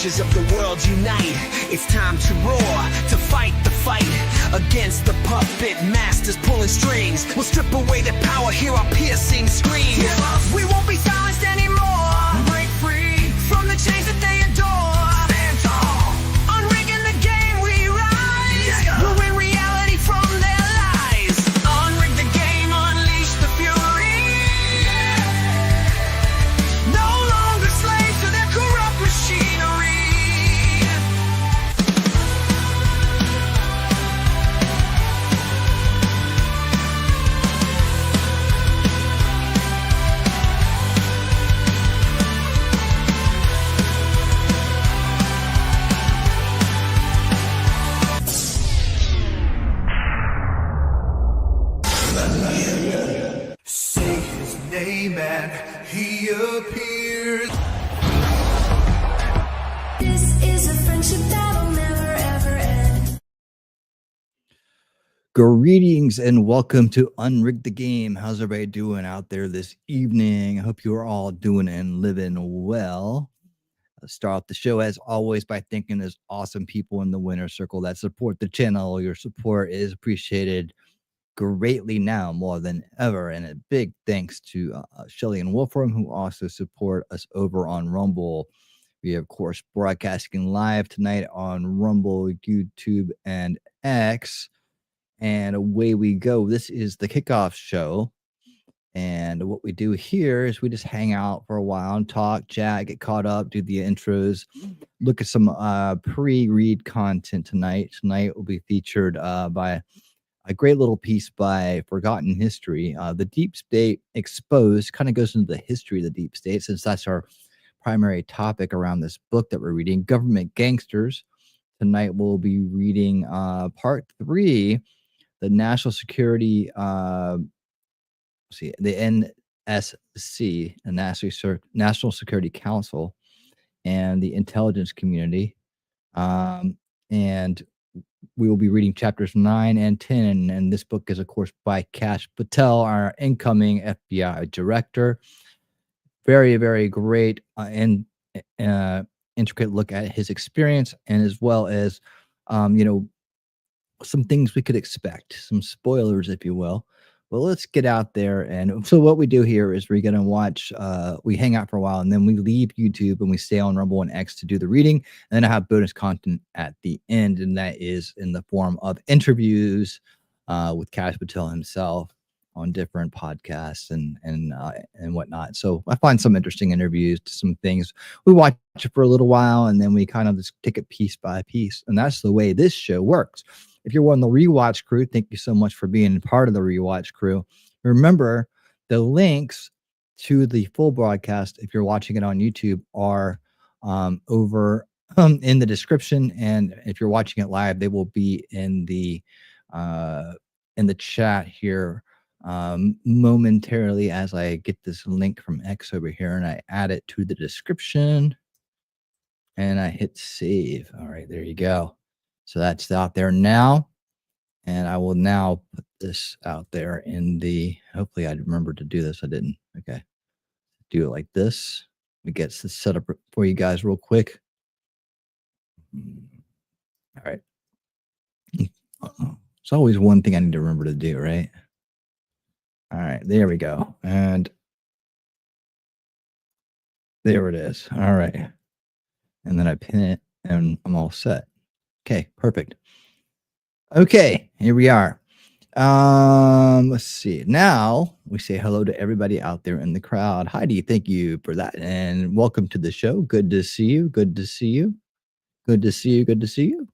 Soldiers of the world unite. It's time to roar, to fight the fight against the puppet masters pulling strings. We'll strip away their power, hear our piercing screams. We won't be silenced anymore. Break free from the chains that they adore. Stand tall. Unrigging the game, we rise. We'll win reality from their lies. Unrig the game, unleash the fury. No longer slaves to their corrupt machinery. Say his name and he appears. This is a friendship that'll never ever end. Greetings and welcome to Unrig the Game. How's everybody doing out there this evening? I hope you are all doing and living well. Let's start off the show as always by thanking those awesome people in the winner circle that support the channel. Your support is appreciated greatly now more than ever, and a big thanks to Shelly and Wolfram, who also support us over on Rumble. We are, of course, broadcasting live tonight on Rumble, YouTube, and X. And away we go. This is the kickoff show. And what we do here is we just hang out for a while and talk, chat, get caught up, do the intros, look at some pre-read content tonight. Tonight will be featured by a great little piece by Forgotten History. The Deep State Exposed kind of goes into the history of the Deep State, since that's our primary topic around this book that we're reading, Government Gangsters. Tonight we'll be reading part 3, the National Security, the NSC, the National Security Council, and the intelligence community. And we will be reading chapters 9 and 10. And this book is, of course, by Kash Patel, our incoming FBI director. Very, very great and intricate look at his experience, and as well as, some things we could expect, some spoilers, if you will. Well, let's get out there. And so what we do here is we're going to watch, we hang out for a while, and then we leave YouTube and we stay on Rumble and X to do the reading. And then I have bonus content at the end, and that is in the form of interviews with Kash Patel himself on different podcasts and whatnot. So I find some interesting interviews to some things. We watch it for a little while, and then we kind of just take it piece by piece. And that's the way this show works. If you're one of the rewatch crew, thank you so much for being part of the rewatch crew. Remember, the links to the full broadcast, if you're watching it on YouTube, are over in the description. And if you're watching it live, they will be in the chat here momentarily, as I get this link from X over here and I add it to the description and I hit save. All right, there you go. So that's out there now, and I will now put this out there in the, hopefully I remember to do this. I didn't. Okay, do it like this. Let me get this set up for you guys real quick. All right. It's always one thing I need to remember to do, right? All right, there we go. And there it is. All right. And then I pin it and I'm all set. Okay, perfect. Okay, here we are. Let's see. Now we say hello to everybody out there in the crowd. Heidi, thank you for that. And welcome to the show. Good to see you. Good to see you. Good to see you. Good to see you.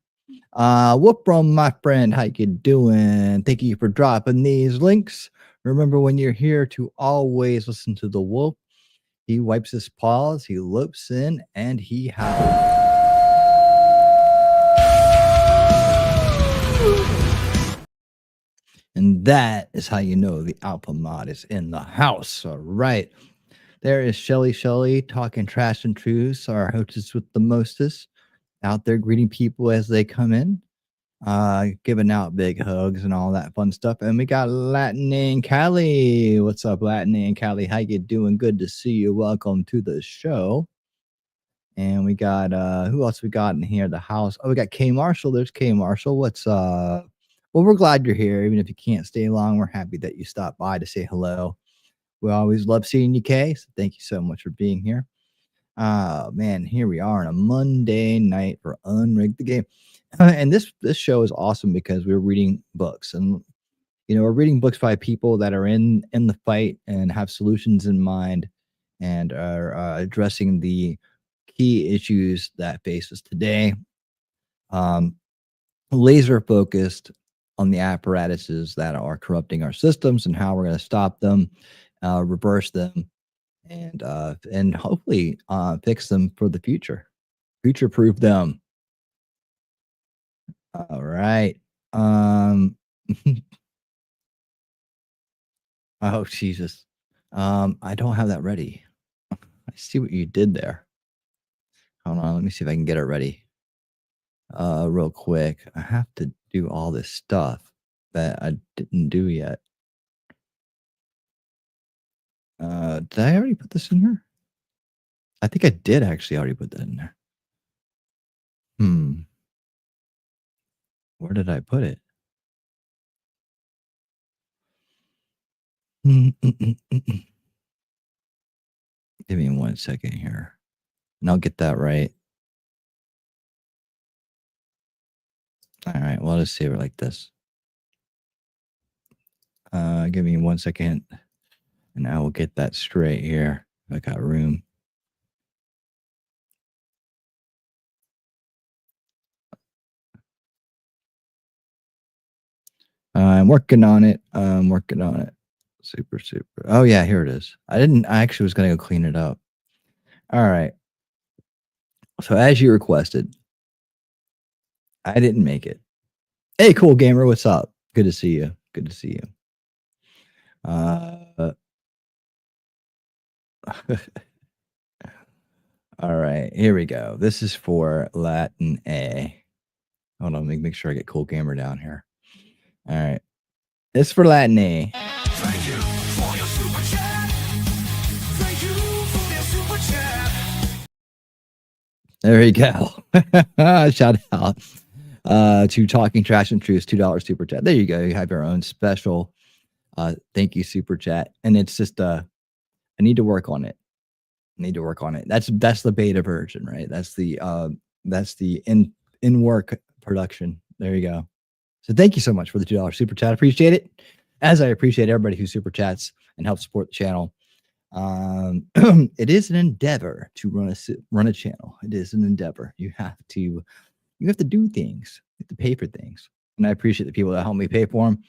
Whoop-rum, my friend, how you doing? Thank you for dropping these links. Remember, when you're here, to always listen to the wolf. He wipes his paws, he lopes in, and he howls. And that is how you know the alpha mod is in the house. All right. There is Shelly talking trash and truths, our hostess with the mostest, out there greeting people as they come in, giving out big hugs and all that fun stuff. And we got Latin and Callie. What's up, Latin and Callie? How you doing? Good to see you. Welcome to the show. And we got who else we got in here? The house. Oh, we got K Marshall. There's K Marshall. What's well, we're glad you're here. Even if you can't stay long, we're happy that you stopped by to say hello. We always love seeing you, Kay. So thank you so much for being here. Man, here we are on a Monday night for Unrig the Game. And this show is awesome because we're reading books, and we're reading books by people that are in the fight and have solutions in mind, and are addressing the key issues that face us today. Um, Laser focused on the apparatuses that are corrupting our systems and how we're going to stop them, reverse them, and hopefully fix them for the future proof them. All right. Oh Jesus. I don't have that ready. I see what you did there. Hold on, let me see if I can get it ready. Real quick. I have to do all this stuff that I didn't do yet. Did I already put this in here? I think I did actually already put that in there. Where did I put it? Give me 1 second here, and I'll get that right. All right, well, let's save it like this. Give me 1 second, and I will get that straight here. I got room. I'm working on it. Super. Oh yeah, here it is. I actually was gonna go clean it up. All right. So as you requested, I didn't make it. Hey, cool gamer, what's up? Good to see you. All right, here we go. This is for Latin A. Hold on, make sure I get cool gamer down here. All right, this is for Latin A. Thank you for your super chat. Thank you for your super chat. There you go. Shout out to Talking Trash and Truth, $2 super chat. There you go. You have your own special thank you super chat, and it's just I need to work on it. That's the beta version, right? That's the in work production. There you go. So thank you so much for the $2 super chat. Appreciate it. As I appreciate everybody who super chats and helps support the channel. It is an endeavor to run a channel. It is an endeavor. You have to do things. You have to pay for things, and I appreciate the people that help me pay for them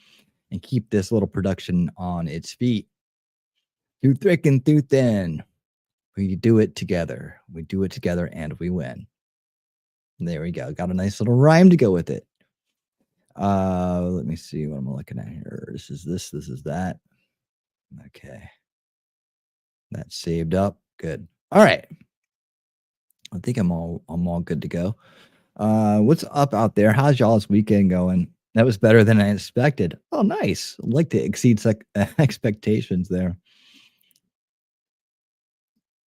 and keep this little production on its feet. Through thick and through thin, we do it together. We do it together, and we win. There we go. Got a nice little rhyme to go with it. Let me see what I'm looking at here. This is that. Okay. That's saved up. Good. All right. I think I'm all good to go. What's up out there? How's y'all's weekend going? That was better than I expected. Oh, nice. I'd like to exceed expectations there.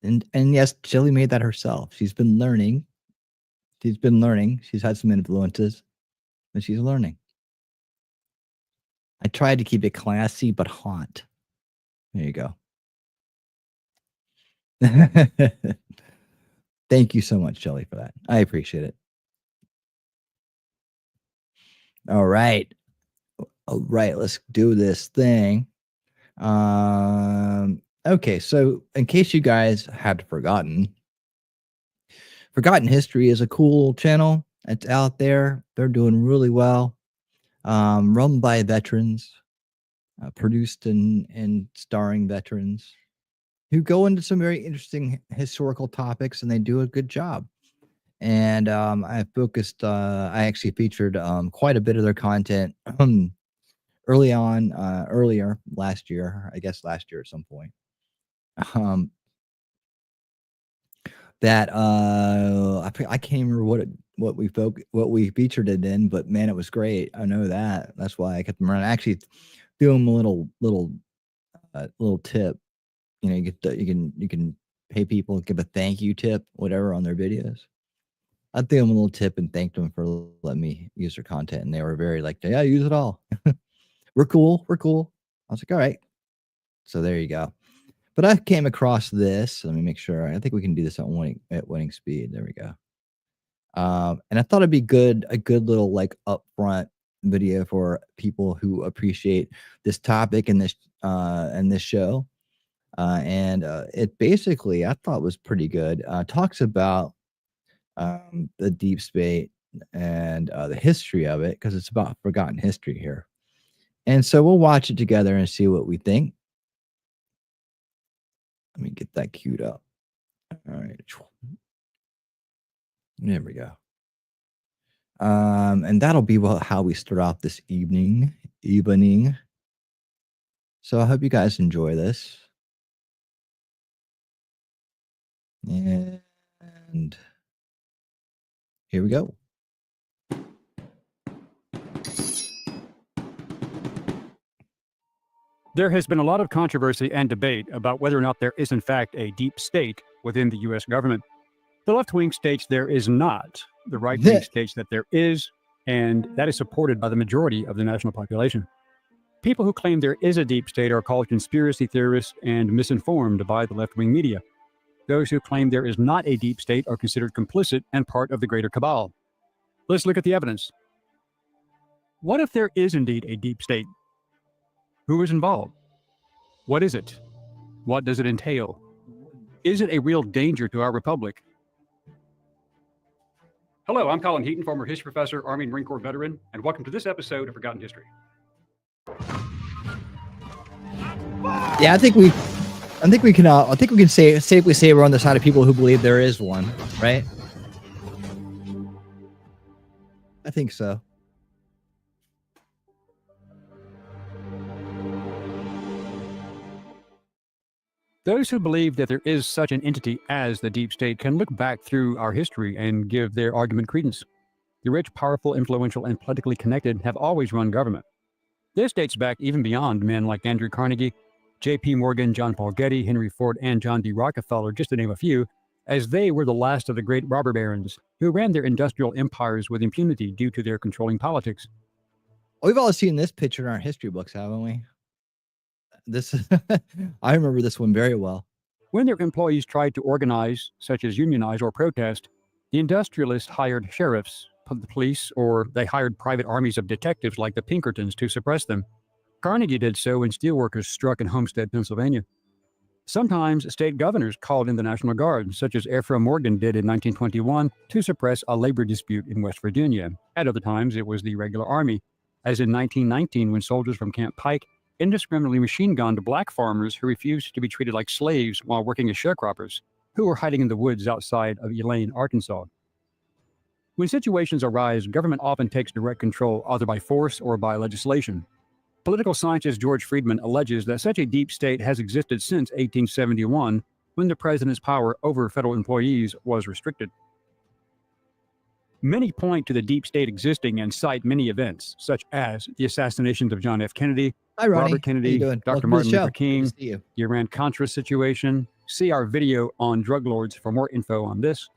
And yes, Chili made that herself. She's been learning. She's had some influences, but she's learning. I tried to keep it classy but hot. There you go. Thank you so much, Shelly, for that. I appreciate it. All right. Let's do this thing. Okay, so in case you guys had forgotten History is a cool channel. It's out there. They're doing really well. Run by veterans, produced and starring veterans who go into some very interesting historical topics, and they do a good job. And I actually featured quite a bit of their content earlier last year, I guess last year at some point. That I can't remember what we featured it in, but man, it was great. I know that. That's why I kept them around. I actually threw them a little tip. You know, you can pay people, give a thank you tip, whatever, on their videos. I gave them a little tip and thanked them for letting me use their content, and they were very like, yeah, use it all. We're cool. I was like, all right. So there you go. But I came across this. Let me make sure. I think we can do this at winning speed. There we go. And I thought it'd be a good little like upfront video for people who appreciate this topic and this show. It basically, I thought, was pretty good. Talks about the deep state and the history of it, because it's about forgotten history here. And so we'll watch it together and see what we think. Let me get that queued up. All right. There we go. And that'll be how we start off this evening. So I hope you guys enjoy this. And here we go. There has been a lot of controversy and debate about whether or not there is in fact a deep state within the U.S. government. The left wing states there is not. The right wing states that there is, and that is supported by the majority of the national population. People who claim there is a deep state are called conspiracy theorists and misinformed by the left wing media. Those who claim there is not a deep state are considered complicit and part of the greater cabal. Let's look at the evidence. What if there is indeed a deep state? Who is involved? What is it? What does it entail? Is it a real danger to our republic? Hello, I'm Colin Heaton, former history professor, Army and Marine Corps veteran, and welcome to this episode of Forgotten History. Yeah, I think we can safely say we're on the side of people who believe there is one, right? I think so. Those who believe that there is such an entity as the deep state can look back through our history and give their argument credence. The rich, powerful, influential, and politically connected have always run government. This dates back even beyond men like Andrew Carnegie, J.P. Morgan, John Paul Getty, Henry Ford, and John D. Rockefeller, just to name a few, as they were the last of the great robber barons who ran their industrial empires with impunity due to their controlling politics. We've all seen this picture in our history books, haven't we? This, I remember this one very well. When their employees tried to organize, such as unionize or protest, the industrialists hired sheriffs, the police, or they hired private armies of detectives like the Pinkertons to suppress them. Carnegie did so when steelworkers struck in Homestead, Pennsylvania. Sometimes state governors called in the National Guard, such as Ephraim Morgan did in 1921 to suppress a labor dispute in West Virginia. At other times, it was the regular army, as in 1919 when soldiers from Camp Pike indiscriminately machine-gunned black farmers who refused to be treated like slaves while working as sharecroppers, who were hiding in the woods outside of Elaine, Arkansas. When situations arise, government often takes direct control either by force or by legislation. Political scientist George Friedman alleges that such a deep state has existed since 1871, when the president's power over federal employees was restricted. Many point to the deep state existing and cite many events, such as the assassinations of John F. Kennedy, Hi, Ronnie. Robert Kennedy, Dr. Martin Luther King, the Iran-Contra situation. See our video on drug lords for more info on this.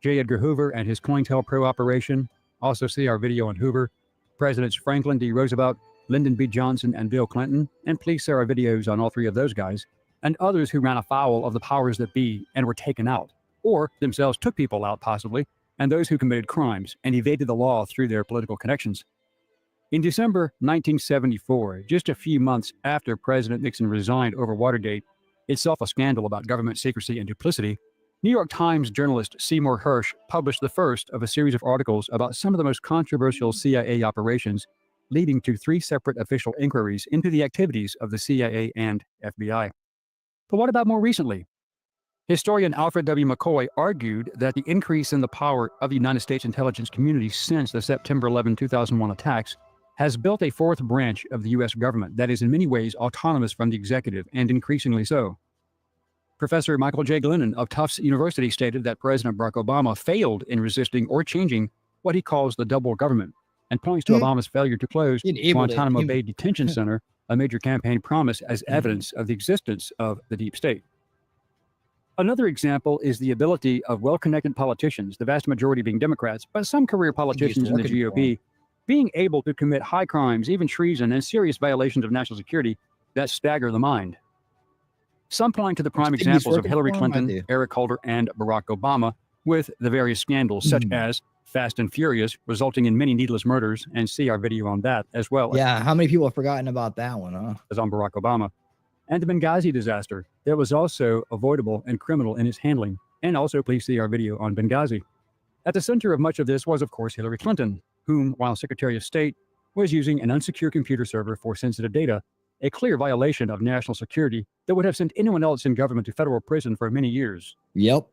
J. Edgar Hoover and his COINTELPRO operation. Also see our video on Hoover, Presidents Franklin D. Roosevelt, Lyndon B. Johnson, and Bill Clinton. And please see our videos on all three of those guys, and others who ran afoul of the powers that be and were taken out, or themselves took people out possibly, and those who committed crimes and evaded the law through their political connections. In December 1974, just a few months after President Nixon resigned over Watergate, itself a scandal about government secrecy and duplicity, New York Times journalist Seymour Hersh published the first of a series of articles about some of the most controversial CIA operations, leading to 3 separate official inquiries into the activities of the CIA and FBI. But what about more recently? Historian Alfred W. McCoy argued that the increase in the power of the United States intelligence community since the September 11, 2001 attacks has built a 4th branch of the U.S. government that is in many ways autonomous from the executive, and increasingly so. Professor Michael J. Glennon of Tufts University stated that President Barack Obama failed in resisting or changing what he calls the double government, and points to Obama's failure to close Guantanamo Bay Detention Center, a major campaign promise, as evidence of the existence of the deep state. Another example is the ability of well-connected politicians, the vast majority being Democrats, but some career politicians in the GOP, being able to commit high crimes, even treason, and serious violations of national security that stagger the mind. Some point to the prime examples of Hillary Clinton, Eric Holder, and Barack Obama, with the various scandals such as Fast and Furious, resulting in many needless murders, and see our video on that as well. Yeah, how many people have forgotten about that one, huh? As on Barack Obama. And the Benghazi disaster that was also avoidable and criminal in its handling. And also, please see our video on Benghazi. At the center of much of this was, of course, Hillary Clinton, whom, while Secretary of State, was using an unsecure computer server for sensitive data, a clear violation of national security that would have sent anyone else in government to federal prison for many years. Yep.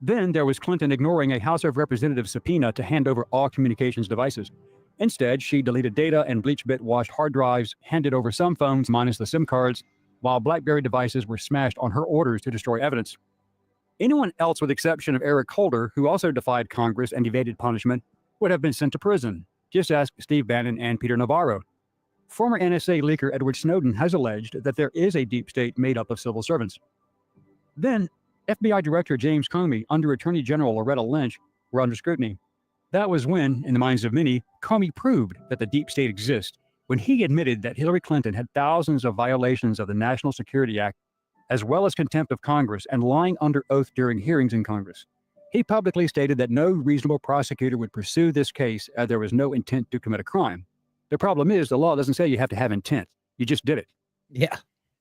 Then there was Clinton ignoring a House of Representatives subpoena to hand over all communications devices. Instead, she deleted data and BleachBit washed hard drives, handed over some phones minus the SIM cards, while BlackBerry devices were smashed on her orders to destroy evidence. Anyone else, with the exception of Eric Holder, who also defied Congress and evaded punishment, would have been sent to prison. Just ask Steve Bannon and Peter Navarro. Former NSA leaker Edward Snowden has alleged that there is a deep state made up of civil servants. Then, FBI Director James Comey under Attorney General Loretta Lynch were under scrutiny. That was when, in the minds of many, Comey proved that the deep state exists, when he admitted that Hillary Clinton had thousands of violations of the National Security Act, as well as contempt of Congress and lying under oath during hearings in Congress. He publicly stated that no reasonable prosecutor would pursue this case as there was no intent to commit a crime. The problem is, the law doesn't say you have to have intent. You just did it. Yeah.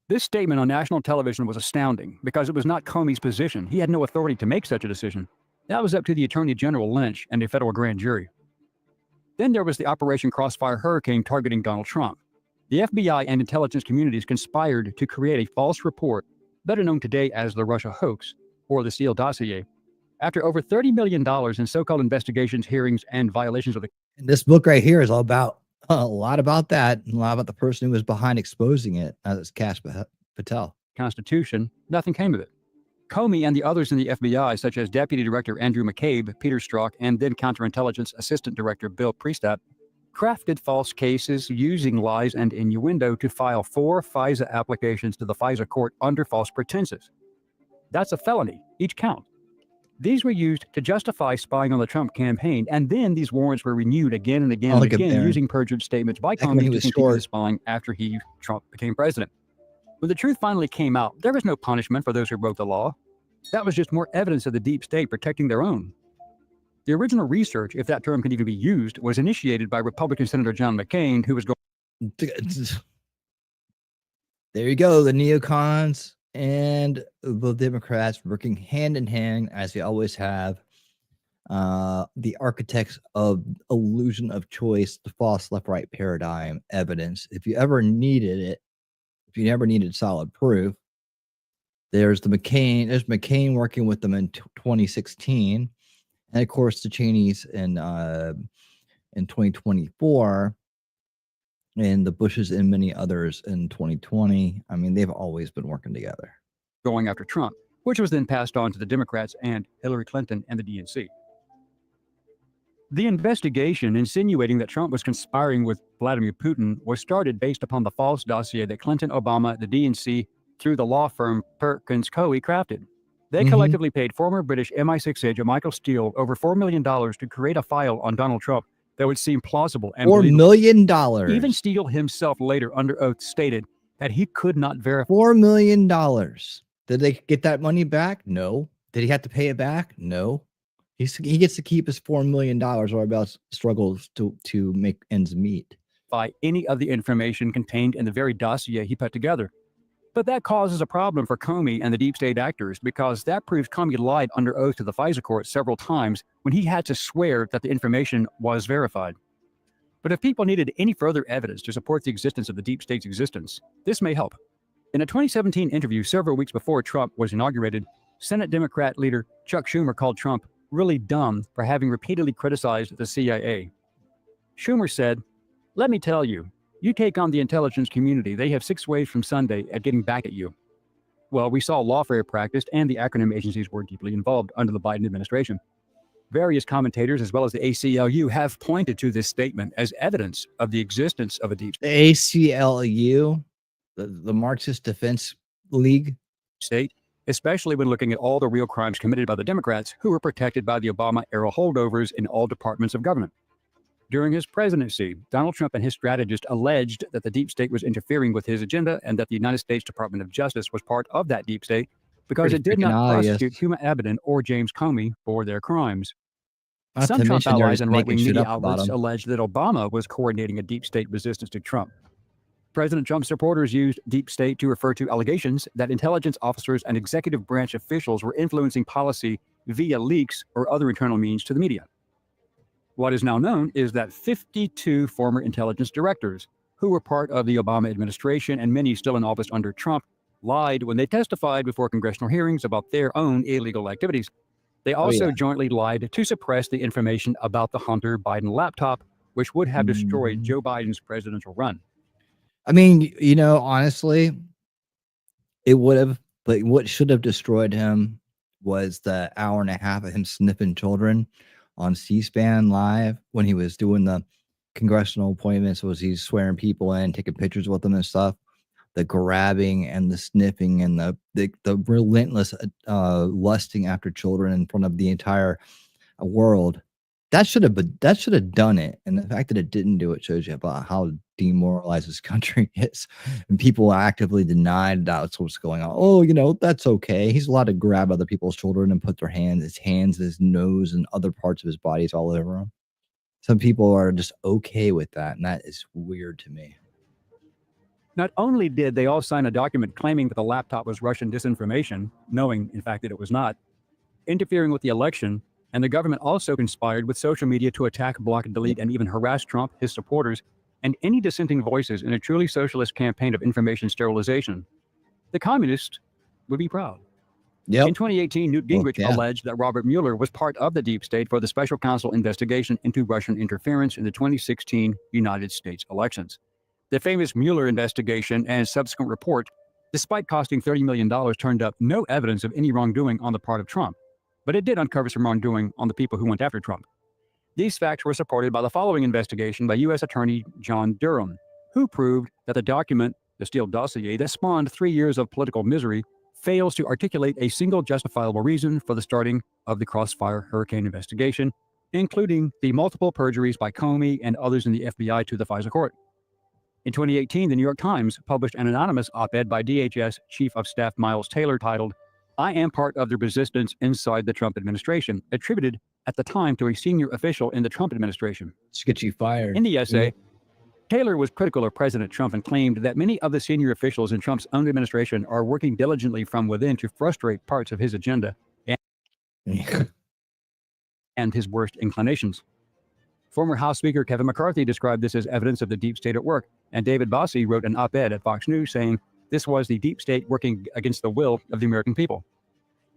This statement on national television was astounding because it was not Comey's position. He had no authority to make such a decision. That was up to the Attorney General Lynch and a federal grand jury. Then there was the Operation Crossfire Hurricane targeting Donald Trump. The FBI and intelligence communities conspired to create a false report, better known today as the Russia hoax, or the Steele dossier. After over $30 million in so-called investigations, hearings, and violations of the... And this book right here is all about a lot about that, and a lot about the person who was behind exposing it. That's Kash Patel. Constitution, nothing came of it. Comey and the others in the FBI, such as Deputy Director Andrew McCabe, Peter Strzok, and then Counterintelligence Assistant Director Bill Priestap, crafted false cases using lies and innuendo to file 4 FISA applications to the FISA court under false pretenses. That's a felony, each count. These were used to justify spying on the Trump campaign, and then these warrants were renewed again and again and again using perjured statements by Comey to continue the spying after Trump became president. When the truth finally came out, there was no punishment for those who broke the law. That was just more evidence of the deep state protecting their own. The original research, if that term can even be used, was initiated by Republican Senator John McCain, who was going... There you go, the neocons and the Democrats working hand in hand, as they always have. The architects of illusion of choice, the false left-right paradigm evidence. If you ever needed it, if you never needed solid proof, there's McCain working with them in 2016, and of course the Cheneys in 2024, and the Bushes and many others in 2020. I mean, they've always been working together. Going after Trump, which was then passed on to the Democrats and Hillary Clinton and the DNC. The investigation insinuating that Trump was conspiring with Vladimir Putin was started based upon the false dossier that Clinton, Obama, the DNC, through the law firm Perkins Coie crafted. They collectively paid former British MI6 agent Michael Steele over $4 million to create a file on Donald Trump that would seem plausible and $4 million. Even Steele himself later under oath stated that he could not verify. $4 million. Did they get that money back? No. Did he have to pay it back? No. He gets to keep his $4 million while everybody else struggles to make ends meet. By any of the information contained in the very dossier he put together. But that causes a problem for Comey and the deep state actors, because that proves Comey lied under oath to the FISA court several times when he had to swear that the information was verified. But if people needed any further evidence to support the existence of the deep state's existence, this may help. In a 2017 interview several weeks before Trump was inaugurated, Senate Democrat leader Chuck Schumer called Trump really dumb for having repeatedly criticized the CIA. Schumer said, "Let me tell you, you take on the intelligence community, they have 6 ways from Sunday at getting back at you." Well, we saw lawfare practiced, and the acronym agencies were deeply involved under the Biden administration. Various commentators, as well as the ACLU, have pointed to this statement as evidence of the existence of a deep state. The ACLU, the Marxist Defense League state, especially when looking at all the real crimes committed by the Democrats who were protected by the Obama-era holdovers in all departments of government. During his presidency, Donald Trump and his strategists alleged that the deep state was interfering with his agenda and that the United States Department of Justice was part of that deep state because it did not prosecute Huma Abedin or James Comey for their crimes. Some Trump allies and right-wing media outlets alleged that Obama was coordinating a deep state resistance to Trump. President Trump's supporters used deep state to refer to allegations that intelligence officers and executive branch officials were influencing policy via leaks or other internal means to the media. What is now known is that 52 former intelligence directors who were part of the Obama administration and many still in office under Trump lied when they testified before congressional hearings about their own illegal activities. They also jointly lied to suppress the information about the Hunter Biden laptop, which would have destroyed Joe Biden's presidential run. I mean, you know, honestly, it would have, but what should have destroyed him was the hour and a half of him sniffing children on C-SPAN live when he was doing the congressional appointments. Was he swearing people in, taking pictures with them and stuff? The grabbing and the sniffing and the relentless lusting after children in front of the entire world. That should have done it. And the fact that it didn't do it shows you about how demoralized this country is. And people actively denied that's what's going on. Oh, you know, that's okay. He's allowed to grab other people's children and put their hands, his nose, and other parts of his bodies all over him. Some people are just okay with that, and that is weird to me. Not only did they all sign a document claiming that the laptop was Russian disinformation, knowing, in fact, that it was not, interfering with the election, and the government also conspired with social media to attack, block, delete, and even harass Trump, his supporters, and any dissenting voices in a truly socialist campaign of information sterilization. The communists would be proud. In 2018, Newt Gingrich alleged that Robert Mueller was part of the deep state for the special counsel investigation into Russian interference in the 2016 United States elections. The famous Mueller investigation and subsequent report, despite costing $30 million, turned up no evidence of any wrongdoing on the part of Trump, but it did uncover some wrongdoing on the people who went after Trump. These facts were supported by the following investigation by U.S. Attorney John Durham, who proved that the document, the Steele dossier that spawned 3 years of political misery, fails to articulate a single justifiable reason for the starting of the Crossfire Hurricane investigation, including the multiple perjuries by Comey and others in the FBI to the FISA court. In 2018, the New York Times published an anonymous op-ed by DHS Chief of Staff Miles Taylor titled, "I am part of the resistance inside the Trump administration," attributed at the time to a senior official in the Trump administration. Let's get you fired. In the essay, Taylor was critical of President Trump and claimed that many of the senior officials in Trump's own administration are working diligently from within to frustrate parts of his agenda and his worst inclinations. Former House Speaker Kevin McCarthy described this as evidence of the deep state at work, and David Bossie wrote an op-ed at Fox News saying this was the deep state working against the will of the American people.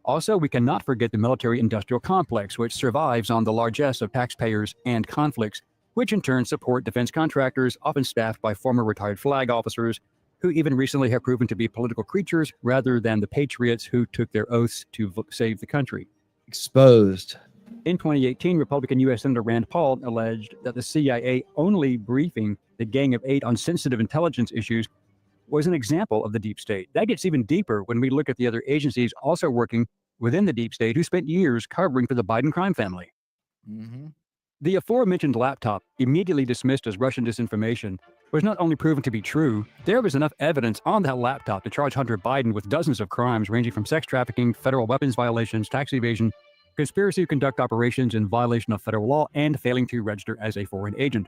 Also, we cannot forget the military-industrial complex, which survives on the largesse of taxpayers and conflicts, which in turn support defense contractors, often staffed by former retired flag officers, who even recently have proven to be political creatures rather than the patriots who took their oaths to save the country. Exposed. In 2018, Republican U.S. Senator Rand Paul alleged that the CIA only briefing the Gang of Eight on sensitive intelligence issues was an example of the deep state. That gets even deeper when we look at the other agencies also working within the deep state who spent years covering for the Biden crime family. The aforementioned laptop, immediately dismissed as Russian disinformation, was not only proven to be true, there was enough evidence on that laptop to charge Hunter Biden with dozens of crimes ranging from sex trafficking, federal weapons violations, tax evasion, conspiracy to conduct operations in violation of federal law, and failing to register as a foreign agent.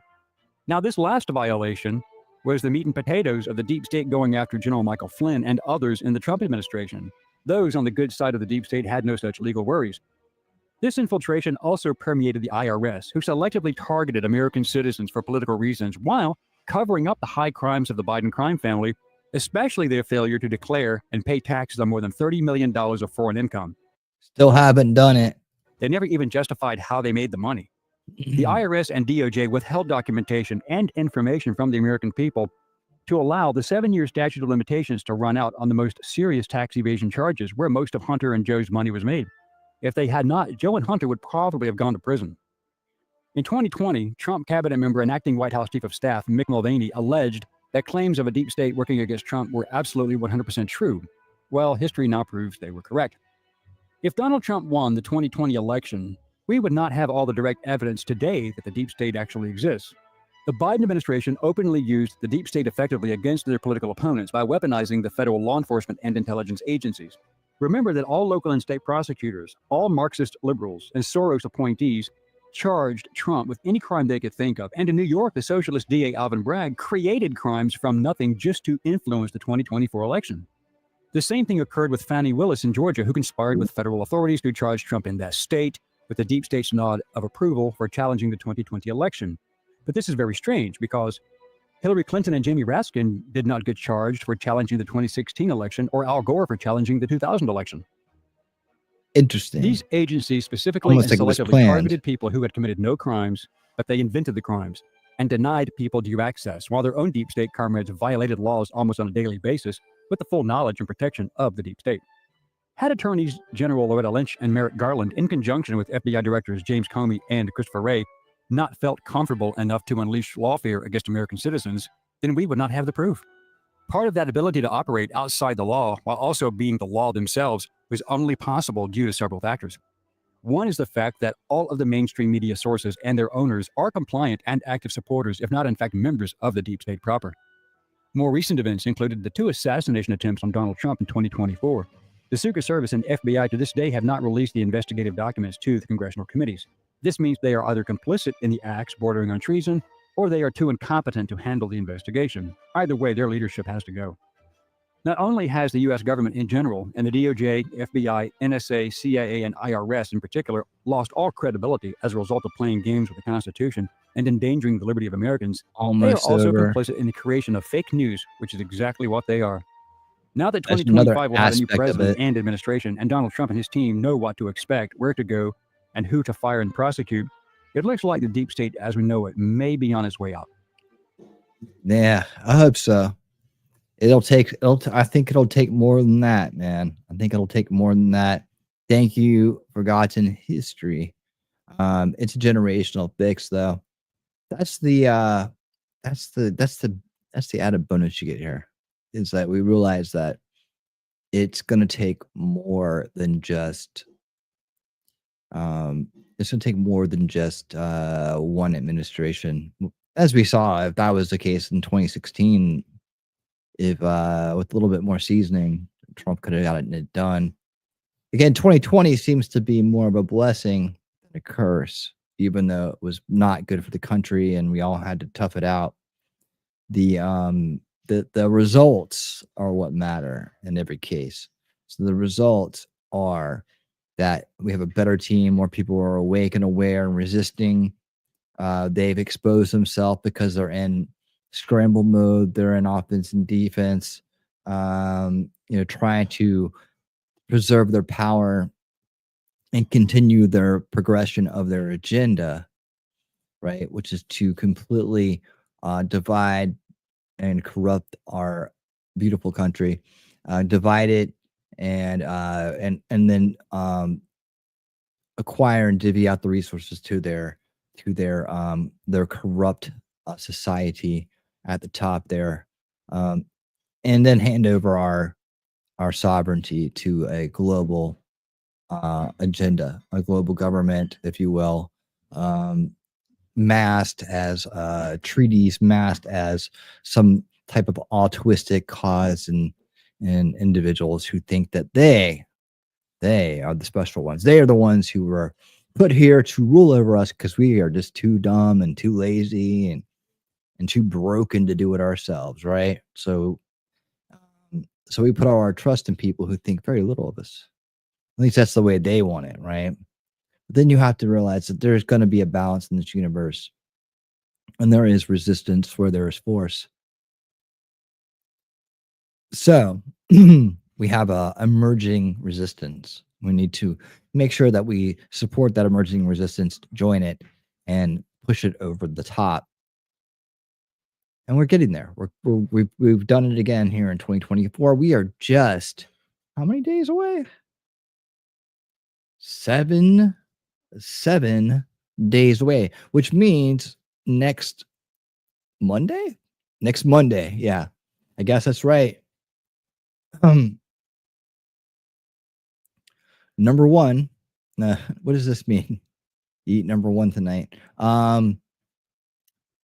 Now, this last violation was the meat and potatoes of the deep state going after General Michael Flynn and others in the Trump administration. Those on the good side of the deep state had no such legal worries. This infiltration also permeated the IRS, who selectively targeted American citizens for political reasons while covering up the high crimes of the Biden crime family, especially their failure to declare and pay taxes on more than $30 million of foreign income. Still haven't done it. They never even justified how they made the money. The IRS and DOJ withheld documentation and information from the American people to allow the 7-year statute of limitations to run out on the most serious tax evasion charges where most of Hunter and Joe's money was made. If they had not, Joe and Hunter would probably have gone to prison. In 2020, Trump cabinet member and acting White House Chief of Staff Mick Mulvaney alleged that claims of a deep state working against Trump were absolutely 100% true. Well, history now proves they were correct. If Donald Trump won the 2020 election, we would not have all the direct evidence today that the deep state actually exists. The Biden administration openly used the deep state effectively against their political opponents by weaponizing the federal law enforcement and intelligence agencies. Remember that all local and state prosecutors, all Marxist liberals, and Soros appointees charged Trump with any crime they could think of. And in New York, the socialist DA Alvin Bragg created crimes from nothing just to influence the 2024 election. The same thing occurred with Fani Willis in Georgia, who conspired with federal authorities to charge Trump in that state with the deep state's nod of approval for challenging the 2020 election. But this is very strange because Hillary Clinton and Jamie Raskin did not get charged for challenging the 2016 election or Al Gore for challenging the 2000 election. Interesting. These agencies specifically and selectively targeted people who had committed no crimes, but they invented the crimes and denied people due access, while their own deep state comrades violated laws almost on a daily basis with the full knowledge and protection of the deep state. Had Attorneys General Loretta Lynch and Merrick Garland, in conjunction with FBI Directors James Comey and Christopher Wray, not felt comfortable enough to unleash lawfare against American citizens, then we would not have the proof. Part of that ability to operate outside the law while also being the law themselves was only possible due to several factors. One is the fact that all of the mainstream media sources and their owners are compliant and active supporters, if not in fact members of the deep state proper. More recent events included the 2 assassination attempts on Donald Trump in 2024. The Secret Service and FBI to this day have not released the investigative documents to the congressional committees. This means they are either complicit in the acts bordering on treason, or they are too incompetent to handle the investigation. Either way, their leadership has to go. Not only has the U.S. government in general, and the DOJ, FBI, NSA, CIA, and IRS in particular, lost all credibility as a result of playing games with the Constitution and endangering the liberty of Americans, they are also complicit in the creation of fake news, which is exactly what they are. Now that 2025 will have a new president and administration, and Donald Trump and his team know what to expect, where to go, and who to fire and prosecute, it looks like the deep state as we know it may be on its way out. Yeah, I hope so. I think it'll take more than that, man. I think it'll take more than that. Thank you, Forgotten History. It's a generational fix, though. That's the added bonus you get here, is that we realize that it's going to take more than just one administration. As we saw, if that was the case in 2016, if with a little bit more seasoning, Trump could have gotten it done. Again, 2020 seems to be more of a blessing than a curse, even though it was not good for the country and we all had to tough it out. The results are what matter in every case. So the results are that we have a better team, more people are awake and aware and resisting. They've exposed themselves because they're in scramble mode, they're in offense and defense, trying to preserve their power and continue their progression of their agenda, right? Which is to completely divide and corrupt our beautiful country, divide it, and then acquire and divvy out the resources to their corrupt society at the top there, and then hand over our sovereignty to a global agenda, a global government, if you will, masked as treaties, masked as some type of altruistic cause and individuals who think that they are the special ones. They are the ones who were put here to rule over us because we are just too dumb and too lazy and too broken to do it ourselves, right? So we put all our trust in people who think very little of us. At least that's the way they want it, right? But then you have to realize that there's going to be a balance in this universe, and there is resistance where there is force. So we have a emerging resistance. We need to make sure that we support that emerging resistance, join it, and push it over the top. And we're getting there. We've done it again here in 2024. We are just how many days away? 7 days away, which means next Monday. Yeah, I guess that's right. number one. What does this mean? Eat number one tonight.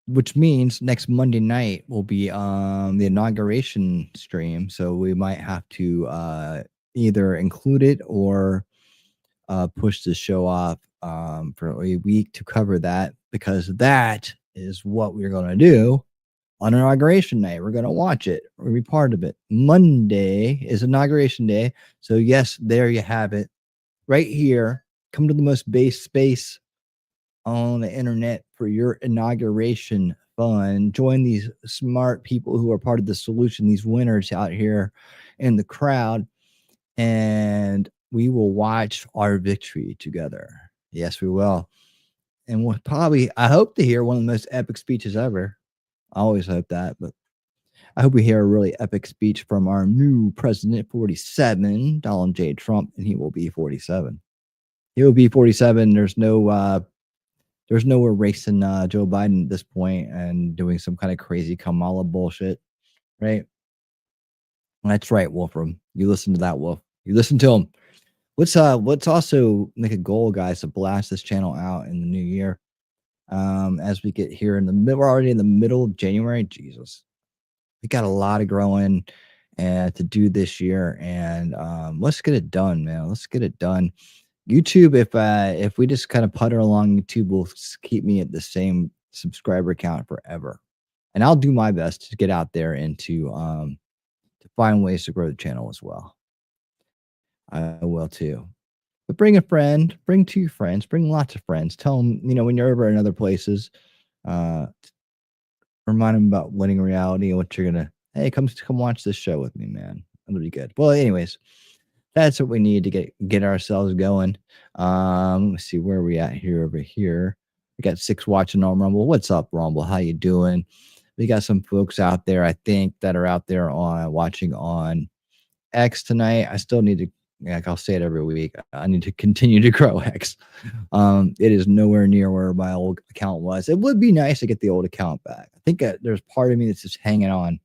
Which means next Monday night will be the inauguration stream. So we might have to either include it or push the show off for a week to cover that, because that is what we're going to do on inauguration night. We're going to watch it. We're going to be part of it. Monday is inauguration day. So yes, there you have it right here. Come to the most base space on the internet for your inauguration fun. Join these smart people who are part of the solution, these winners out here in the crowd, and we will watch our victory together. Yes, we will. And we'll probably, I hope to hear one of the most epic speeches ever. I always hope that, but I hope we hear a really epic speech from our new president, 47, Donald J. Trump, and he will be 47. He will be 47. There's no erasing Joe Biden at this point and doing some kind of crazy Kamala bullshit, right? That's right, Wolfram. You listen to that, Wolf. You listen to him. Let's also make a goal, guys, to blast this channel out in the new year. As we get here in the middle, we're already in the middle of January. Jesus, we got a lot of growing and to do this year, and let's get it done, man. Let's get it done. YouTube, if we just kind of putter along, YouTube will keep me at the same subscriber count forever, and I'll do my best to get out there and to find ways to grow the channel as well. I will too. But bring a friend, bring 2 friends, bring lots of friends. Tell them, when you're over in other places, remind them about Winning Reality and what you're gonna. Hey, come watch this show with me, man. It'll be good. Well, anyways, that's what we need to get ourselves going. Let's see where we at here. Over here, we got 6 watching on Rumble. What's up, Rumble? How you doing? We got some folks out there, I think, that are out there on watching on X tonight. I still need to. Like I'll say it every week, I need to continue to grow X. It is nowhere near where my old account was. It would be nice to get the old account back. I think there's part of me that's just hanging on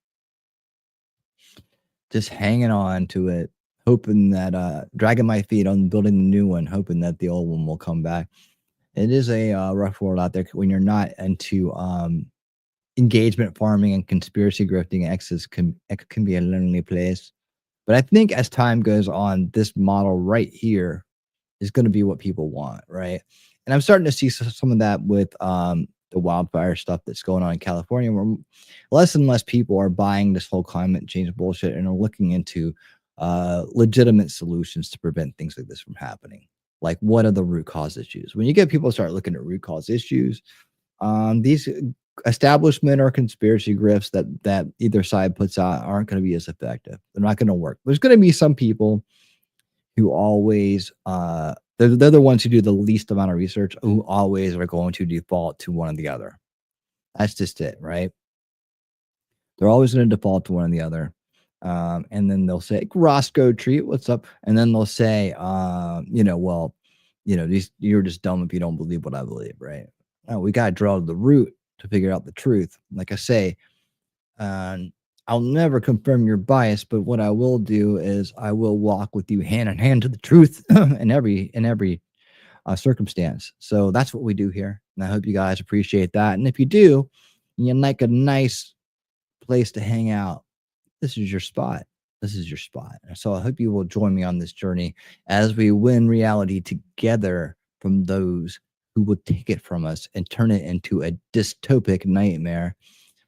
to it, hoping that dragging my feet on building the new one, hoping that the old one will come back. It is a rough world out there when you're not into engagement farming and conspiracy grifting. X can be a lonely place. But I think as time goes on, this model right here is going to be what people want, right? And I'm starting to see some of that with the wildfire stuff that's going on in California, where less and less people are buying this whole climate change bullshit and are looking into legitimate solutions to prevent things like this from happening. Like, what are the root cause issues? When you get people start looking at root cause issues, these establishment or conspiracy grifts that either side puts out aren't going to be as effective. They're not going to work. There's going to be some people who always they're the ones who do the least amount of research, who always are going to default to one or the other. That's just it, right? They're always going to default to one or the other. And then they'll say, Roscoe Treat, what's up? And then they'll say, you're just dumb if you don't believe what I believe, right? No, we got to draw to the root to figure out the truth. Like I say, I'll never confirm your bias, but what I will do is I will walk with you hand in hand to the truth in every circumstance. So that's what we do here, and I hope you guys appreciate that. And if you do, you like a nice place to hang out, this is your spot. This is your spot. So I hope you will join me on this journey as we win reality together from those who would take it from us and turn it into a dystopic nightmare,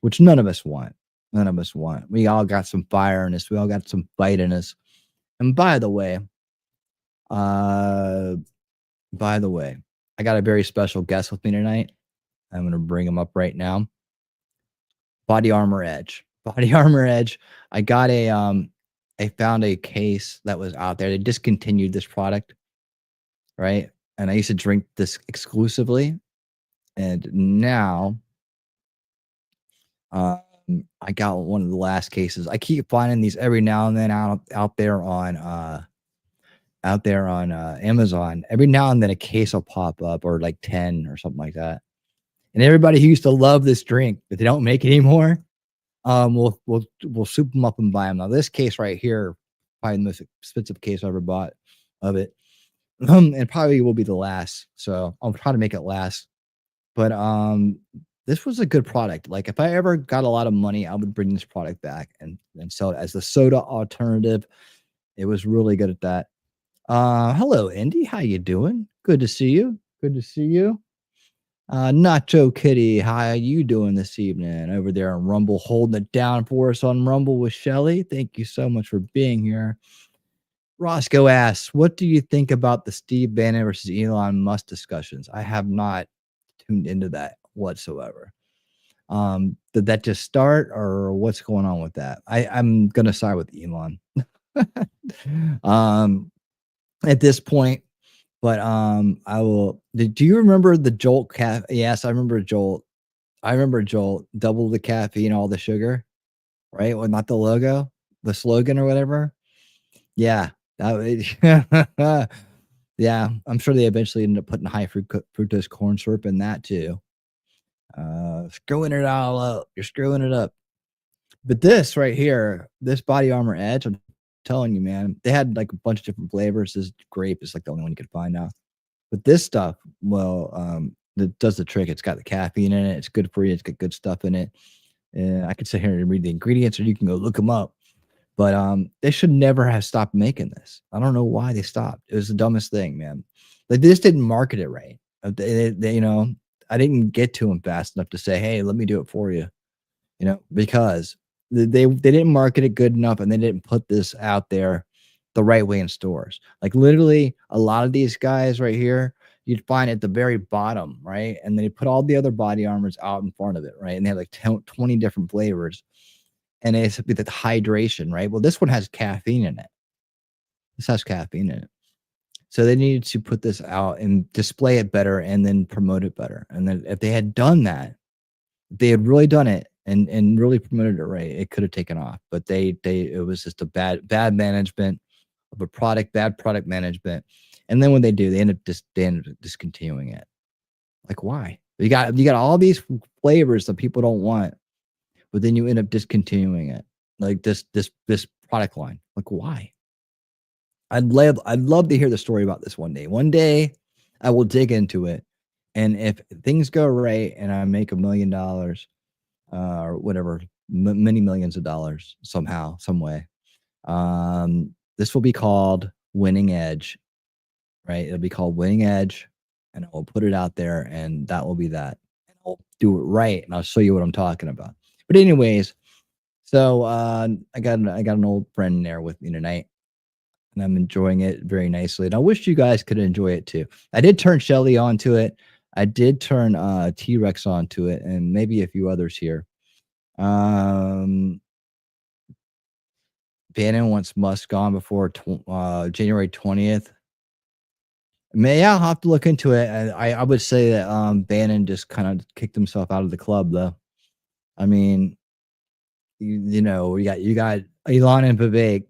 which none of us want. None of us want. We all got some fire in us. We all got some fight in us. And by the way, I got a very special guest with me tonight. I'm going to bring him up right now. Body Armor Edge. Body Armor Edge. I found a case that was out there. They discontinued this product, right? And I used to drink this exclusively. And now I got one of the last cases. I keep finding these every now and then out there on Amazon. Every now and then a case will pop up, or like 10 or something like that. And everybody who used to love this drink, but they don't make it anymore, we'll soup them up and buy them. Now this case right here, probably the most expensive case I ever bought of it. and probably will be the last. So I'll try to make it last. But this was a good product. Like if I ever got a lot of money, I would bring this product back and sell it as the soda alternative. It was really good at that. Hello, Indy. How you doing? Good to see you. Good to see you. Nacho Kitty, how you doing this evening over there on Rumble, holding it down for us on Rumble with Shelly? Thank you so much for being here. Roscoe asks, what do you think about the Steve Bannon versus Elon Musk discussions? I have not tuned into that whatsoever. Did that just start or what's going on with that? I'm gonna side with Elon. At this point, but I will. Do you remember the Jolt Yes, I remember Jolt. I remember Jolt. Double the caffeine, all the sugar, right? Well, not the logo, the slogan or whatever. Yeah, yeah. I'm sure they eventually ended up putting high fructose corn syrup in that too. Screwing it all up. You're screwing it up. But this right here, this body armor edge, I'm telling you, man, they had like a bunch of different flavors. This grape is like the only one you could find now. But this stuff, well, that does the trick. It's got the caffeine in it. It's good for you. It's got good stuff in it. And I could sit here and read the ingredients, or you can go look them up. But they should never have stopped making this. I don't know why they stopped. It was the dumbest thing, man. Like they just didn't market it right. You know, I didn't get to them fast enough to say, hey, let me do it for you. You know, because they didn't market it good enough, and they didn't put this out there the right way in stores. Like literally, a lot of these guys right here, you'd find at the very bottom, right? And they put all the other body armors out in front of it, right? And they have like 20 different flavors. And it's with the hydration, right? Well, this one has caffeine in it. This has caffeine in it. So they needed to put this out and display it better and then promote it better. And then if they had done that, if they had really done it and really promoted it right, it could have taken off. But it was just a bad management of a product, bad product management. And then when they do, they end up discontinuing it. Like why? You got all these flavors that people don't want, but then you end up discontinuing it. Like this product line. Like why? I'd love to hear the story about this one day. One day I will dig into it. And if things go right and I make $1 million or whatever, many millions of dollars somehow, some way, this will be called Winning Edge, right? It'll be called Winning Edge, and I will put it out there, and that will be that. And I'll do it right, and I'll show you what I'm talking about. But anyways, so I got an old friend there with me tonight, and I'm enjoying it very nicely. And I wish you guys could enjoy it too. I did turn Shelly onto it. I did turn T-Rex onto it, and maybe a few others here. Bannon wants Musk gone before January 20th. I'll have to look into it. I would say that Bannon just kind of kicked himself out of the club, though. I mean, you know, you got Elon and Vivek,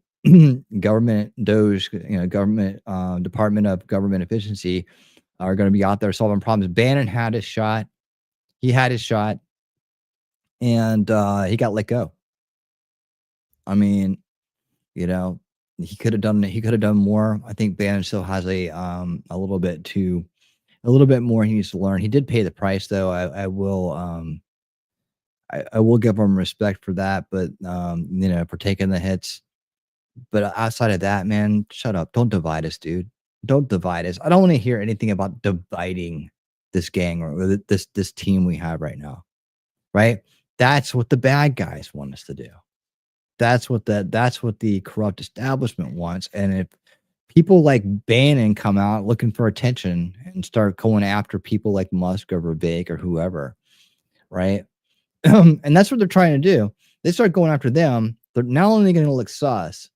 government Doge, government Department of Government Efficiency are going to be out there solving problems. Bannon had his shot. He had his shot, and he got let go. I mean, you know, he could have done more. I think Bannon still has a little bit more he needs to learn. He did pay the price, though. I will give him respect for that, but for taking the hits. But outside of that, man, shut up. Don't divide us, dude. Don't divide us. I don't want to hear anything about dividing this gang or this team we have right now. Right? That's what the bad guys want us to do. That's what the corrupt establishment wants. And if people like Bannon come out looking for attention and start going after people like Musk or Vivek or whoever, right? And that's what they're trying to do. They start going after them. They're not only going to look sus,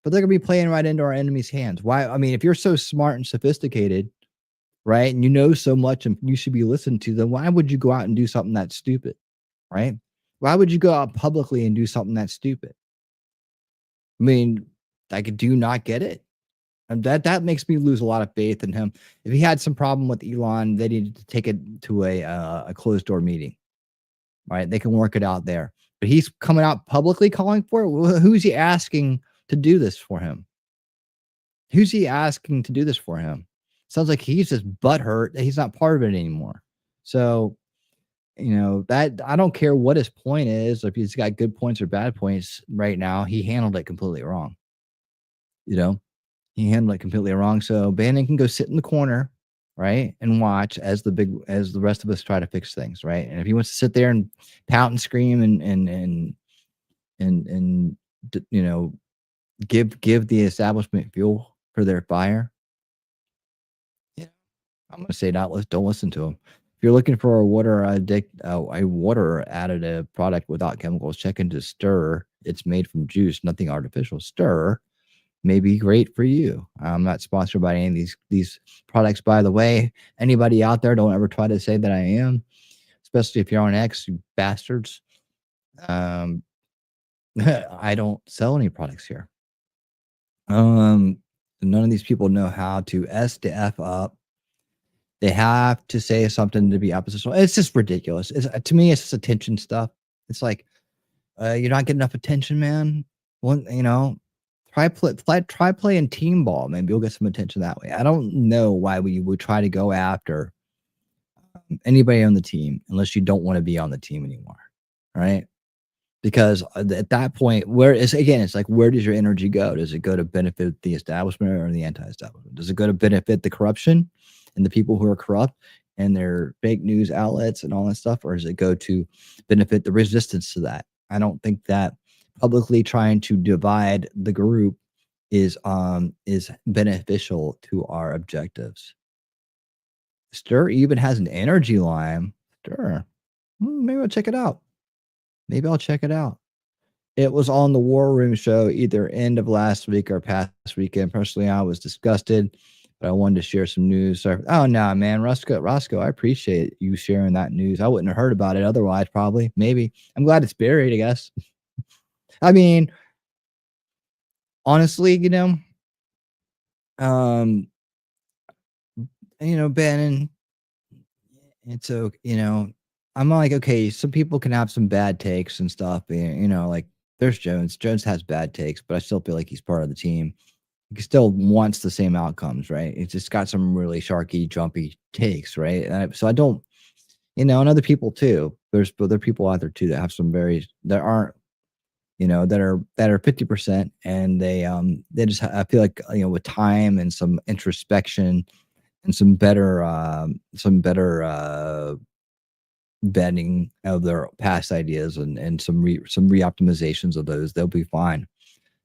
but they're going to be playing right into our enemy's hands. Why? I mean, if you're so smart and sophisticated, right, and you know so much and you should be listened to, then why would you go out and do something that's stupid, right? Why would you go out publicly and do something that's stupid? I mean, do you not get it? And that makes me lose a lot of faith in him. If he had some problem with Elon, they needed to take it to a closed door meeting, right? They can work it out there. But he's coming out publicly calling for it. Who's he asking to do this for him? Who's he asking to do this for him? Sounds like he's just butthurt that he's not part of it anymore. So, that I don't care what his point is, if he's got good points or bad points right now, he handled it completely wrong. He handled it completely wrong. So Bannon can go sit in the corner, right, and watch as the rest of us try to fix things, right? And if he wants to sit there and pout and scream and give the establishment fuel for their fire, yeah, I'm gonna say don't listen to him. If you're looking for a water additive product without chemicals, check into Stir. It's made from juice, nothing artificial. Stir may be great for you. I'm not sponsored by any of these products, by the way. Anybody out there, don't ever try to say that I am, especially if you're on X, you bastards. I don't sell any products here. None of these people know how to S to F up. They have to say something to be oppositional. It's just ridiculous. To me, it's just attention stuff. It's like, you're not getting enough attention, man. Try playing team ball. Maybe you'll get some attention that way. I don't know why we would try to go after anybody on the team unless you don't want to be on the team anymore, right? Because at that point, it's like, where does your energy go? Does it go to benefit the establishment or the anti-establishment? Does it go to benefit the corruption and the people who are corrupt and their fake news outlets and all that stuff, or does it go to benefit the resistance to that? I don't think that publicly trying to divide the group is beneficial to our objectives. Stir even has an energy line. Stir. Maybe I'll check it out. It was on the War Room show either end of last week or past weekend. Personally, I was disgusted, but I wanted to share some news. So, oh, no, man. Roscoe, I appreciate you sharing that news. I wouldn't have heard about it otherwise, probably. Maybe. I'm glad it's buried, I guess. I mean, honestly, Bannon, it's so, I'm like, okay, some people can have some bad takes and stuff. Like there's Jones. Jones has bad takes, but I still feel like he's part of the team. He still wants the same outcomes, right? It's just got some really sharky, jumpy takes, right? So I don't, and other people too. There's other people out there too that have some that aren't, that are 50%, and they just I feel like with time and some introspection and some better vetting of their past ideas and some re-optimizations of those, they'll be fine.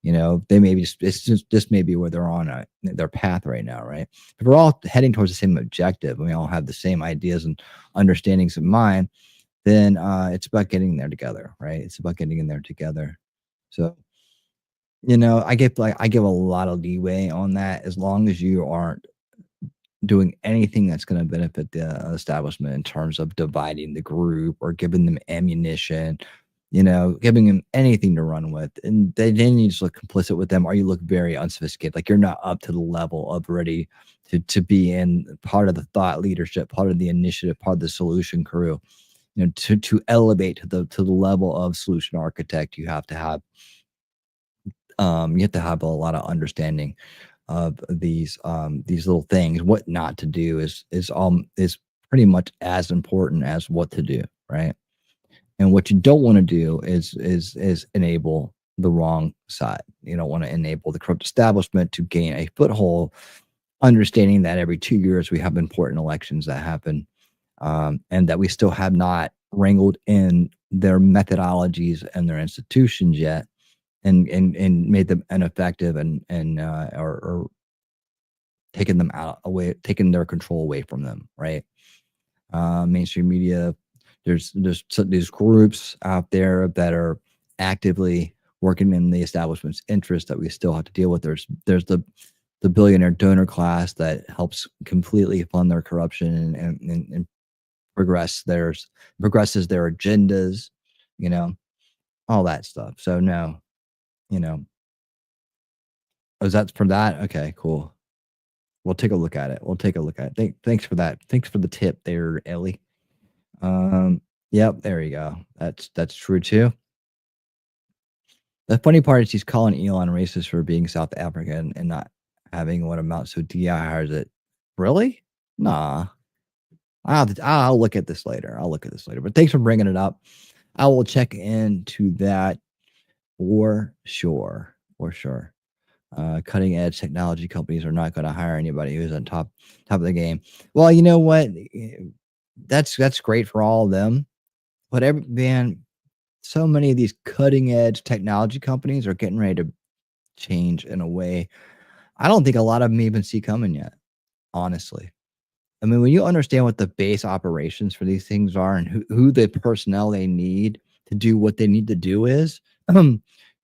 They may be just maybe where they're on their path right now, right? If we're all heading towards the same objective and we all have the same ideas and understandings in mind, then it's about getting there together, right? It's about getting in there together. So, I give a lot of leeway on that, as long as you aren't doing anything that's going to benefit the establishment in terms of dividing the group or giving them ammunition, giving them anything to run with. And then you just look complicit with them, or you look very unsophisticated, like you're not up to the level of ready to be in part of the thought leadership, part of the initiative, part of the solution crew. To elevate to the level of solution architect, you have to have a lot of understanding of these little things. What not to do is pretty much as important as what to do, right? And what you don't want to do is enable the wrong side. You don't want to enable the corrupt establishment to gain a foothold, understanding that every 2 years we have important elections that happen, and that we still have not wrangled in their methodologies and their institutions yet, and made them ineffective or taken them taking their control away from them, right? Mainstream media, there's these groups out there that are actively working in the establishment's interest that we still have to deal with. There's the billionaire donor class that helps completely fund their corruption and progresses their agendas, all that stuff. So no, is that for that? Okay, cool. We'll take a look at it. Thanks for that. Thanks for the tip there, Ellie. Yep, there you go. That's true too. The funny part is he's calling Elon racist for being South African and not having what amounts to DI hires it. Really? Nah. I'll look at this later. But thanks for bringing it up. I will check into that for sure. Cutting edge technology companies are not going to hire anybody who's on top of the game. Well, you know what? That's great for all of them. But so many of these cutting edge technology companies are getting ready to change in a way I don't think a lot of them even see coming yet, honestly. I mean, when you understand what the base operations for these things are and who the personnel they need to do what they need to do is,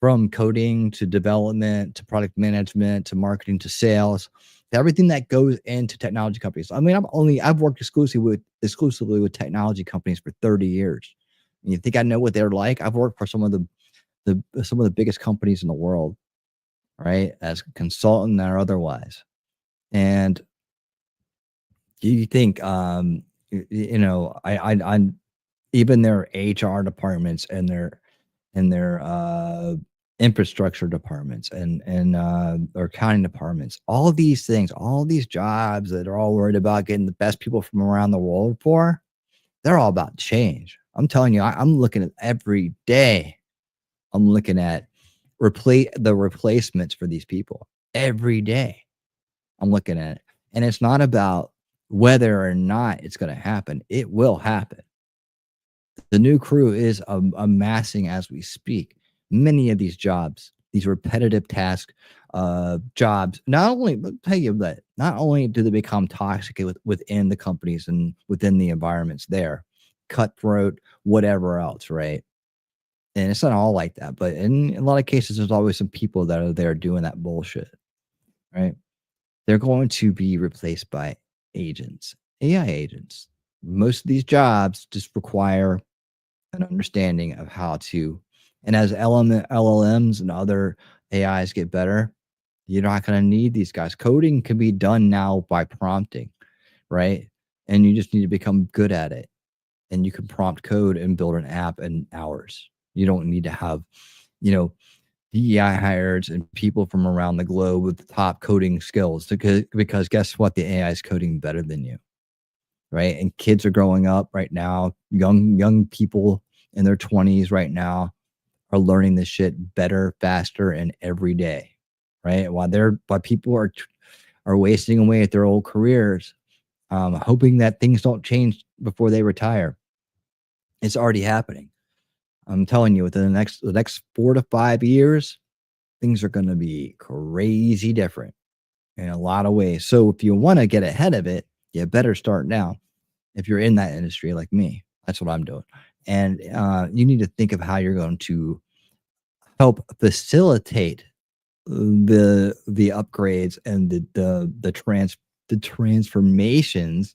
from coding to development to product management to marketing to sales, to everything that goes into technology companies. I mean, I've worked exclusively with technology companies for 30 years. And you think I know what they're like? I've worked for some of the biggest companies in the world, right? As a consultant or otherwise. And you think, I even their HR departments and their infrastructure departments and or accounting departments, all of these things, all these jobs that are all worried about getting the best people from around the world for, they're all about change. I'm telling you, I'm looking at every day. I'm looking at the replacements for these people every day. I'm looking at it, and it's not about whether or not it's going to happen. It will happen. The new crew is amassing as we speak. Many of these jobs, these repetitive task jobs, not only do they become toxic within the companies and within the environments there, cutthroat, whatever else, right? And it's not all like that, but in a lot of cases, there's always some people that are there doing that bullshit, right? They're going to be replaced by agents, AI agents. Most of these jobs just require an understanding of how to, and as LLMs and other AIs get better, you're not going to need these guys. Coding can be done now by prompting, right? And you just need to become good at it. And you can prompt code and build an app in hours. You don't need to have, DEI hires and people from around the globe with the top coding skills because guess what? The AI is coding better than you, right? And kids are growing up right now. Young people in their 20s right now are learning this shit better, faster, and every day, right? While people are wasting away at their old careers, hoping that things don't change before they retire. It's already happening. I'm telling you, within the next 4 to 5 years, things are going to be crazy different in a lot of ways. So if you want to get ahead of it, you better start now. If you're in that industry like me, that's what I'm doing. And you need to think of how you're going to help facilitate the upgrades and the transformations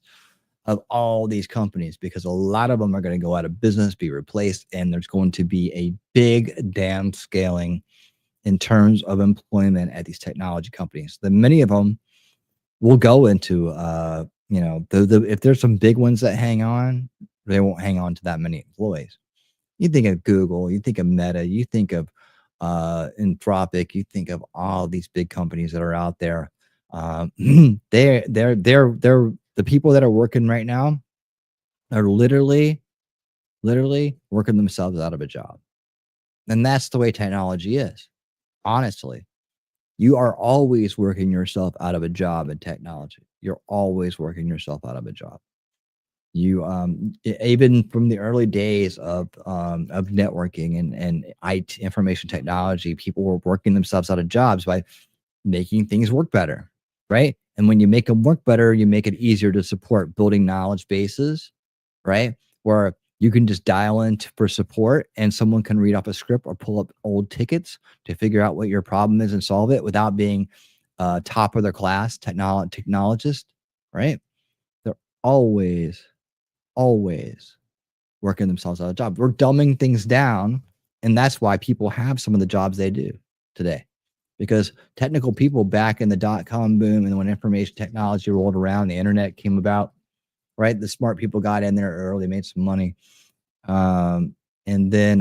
of all these companies, because a lot of them are going to go out of business, be replaced, and there's going to be a big downscaling in terms of employment at these technology companies. Then many of them will go into, if there's some big ones that hang on, they won't hang on to that many employees. You think of Google, you think of Meta, you think of Anthropic, you think of all these big companies that are out there. They're the people that are working right now are literally working themselves out of a job. And that's the way technology is. Honestly, you are always working yourself out of a job in technology. You're always working yourself out of a job. You even from the early days of networking and IT information technology, people were working themselves out of jobs by making things work better, right? And when you make them work better, you make it easier to support building knowledge bases, right? Where you can just dial in for support and someone can read off a script or pull up old tickets to figure out what your problem is and solve it without being top of their class technologist, right? They're always working themselves out of a job. We're dumbing things down, and that's why people have some of the jobs they do today. Because technical people back in the dot-com boom and when information technology rolled around, the internet came about, right? The smart people got in there early, made some money. And then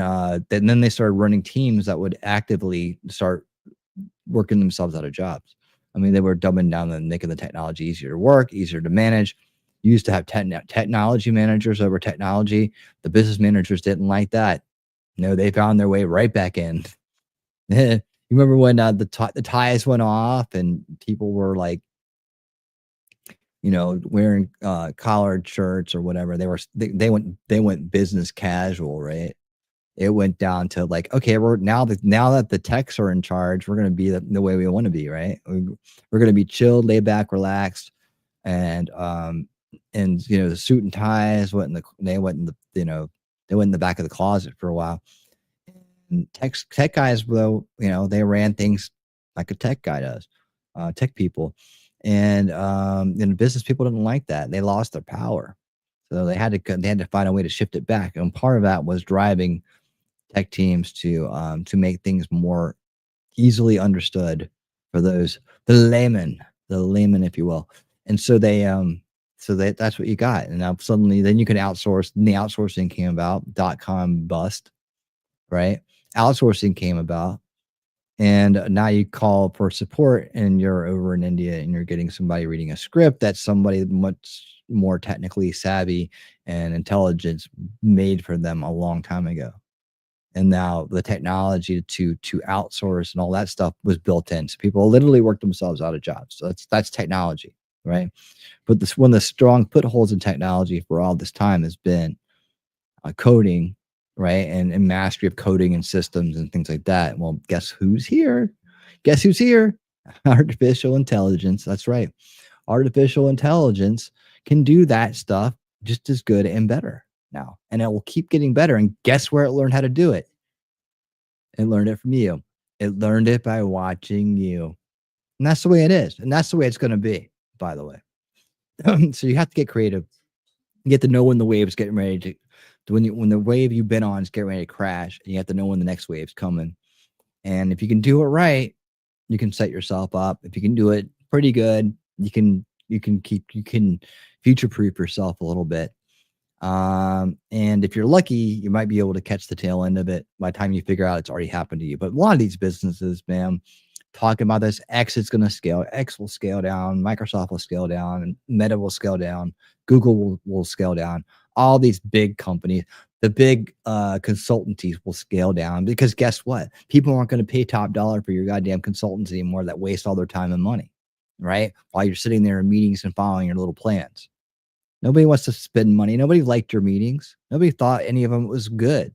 they started running teams that would actively start working themselves out of jobs. I mean, they were dumbing down and making the technology easier to work, easier to manage. You used to have technology managers over technology. The business managers didn't like that. No, they found their way right back in. You remember when the ties went off and people were like, wearing collared shirts or whatever. They went business casual, right? It went down to like, okay, now that the techs are in charge, we're gonna be the way we want to be, right? We're gonna be chilled, laid back, relaxed, and the suit and ties went in the back of the closet for a while. And tech guys, though, they ran things like a tech guy does, tech people, and business people didn't like that. They lost their power, so they had to find a way to shift it back. And part of that was driving tech teams to make things more easily understood for the layman, if you will. And so that's what you got. And now suddenly, then you can outsource. And the outsourcing came about, .com bust, right? Outsourcing came about, and now you call for support, and you're over in India, and you're getting somebody reading a script that somebody much more technically savvy and intelligence made for them a long time ago. And now the technology to outsource and all that stuff was built in. So people literally worked themselves out of jobs. So that's technology, right? But one of the strong footholds in technology for all this time has been coding, right? And mastery of coding and systems and things like that. Well, guess who's here? Guess who's here? Artificial intelligence. That's right. Artificial intelligence can do that stuff just as good and better now. And it will keep getting better. And guess where it learned how to do it? It learned it from you. It learned it by watching you. And that's the way it is. And that's the way it's going to be, by the way. So you have to get creative. You have to know when the wave's getting ready to when the wave you've been on is getting ready to crash, and you have to know when the next wave's coming. And if you can do it right, you can set yourself up. If you can do it pretty good, you can future proof yourself a little bit. And if you're lucky, you might be able to catch the tail end of it by the time you figure out it's already happened to you. But a lot of these businesses, man, talking about this, X is going to scale. X will scale down. Microsoft will scale down. And Meta will scale down. Google will scale down. All these big companies, the big consultancies will scale down, because guess what? People aren't going to pay top dollar for your goddamn consultants anymore that waste all their time and money, right? While you're sitting there in meetings and following your little plans. Nobody wants to spend money. Nobody liked your meetings. Nobody thought any of them was good.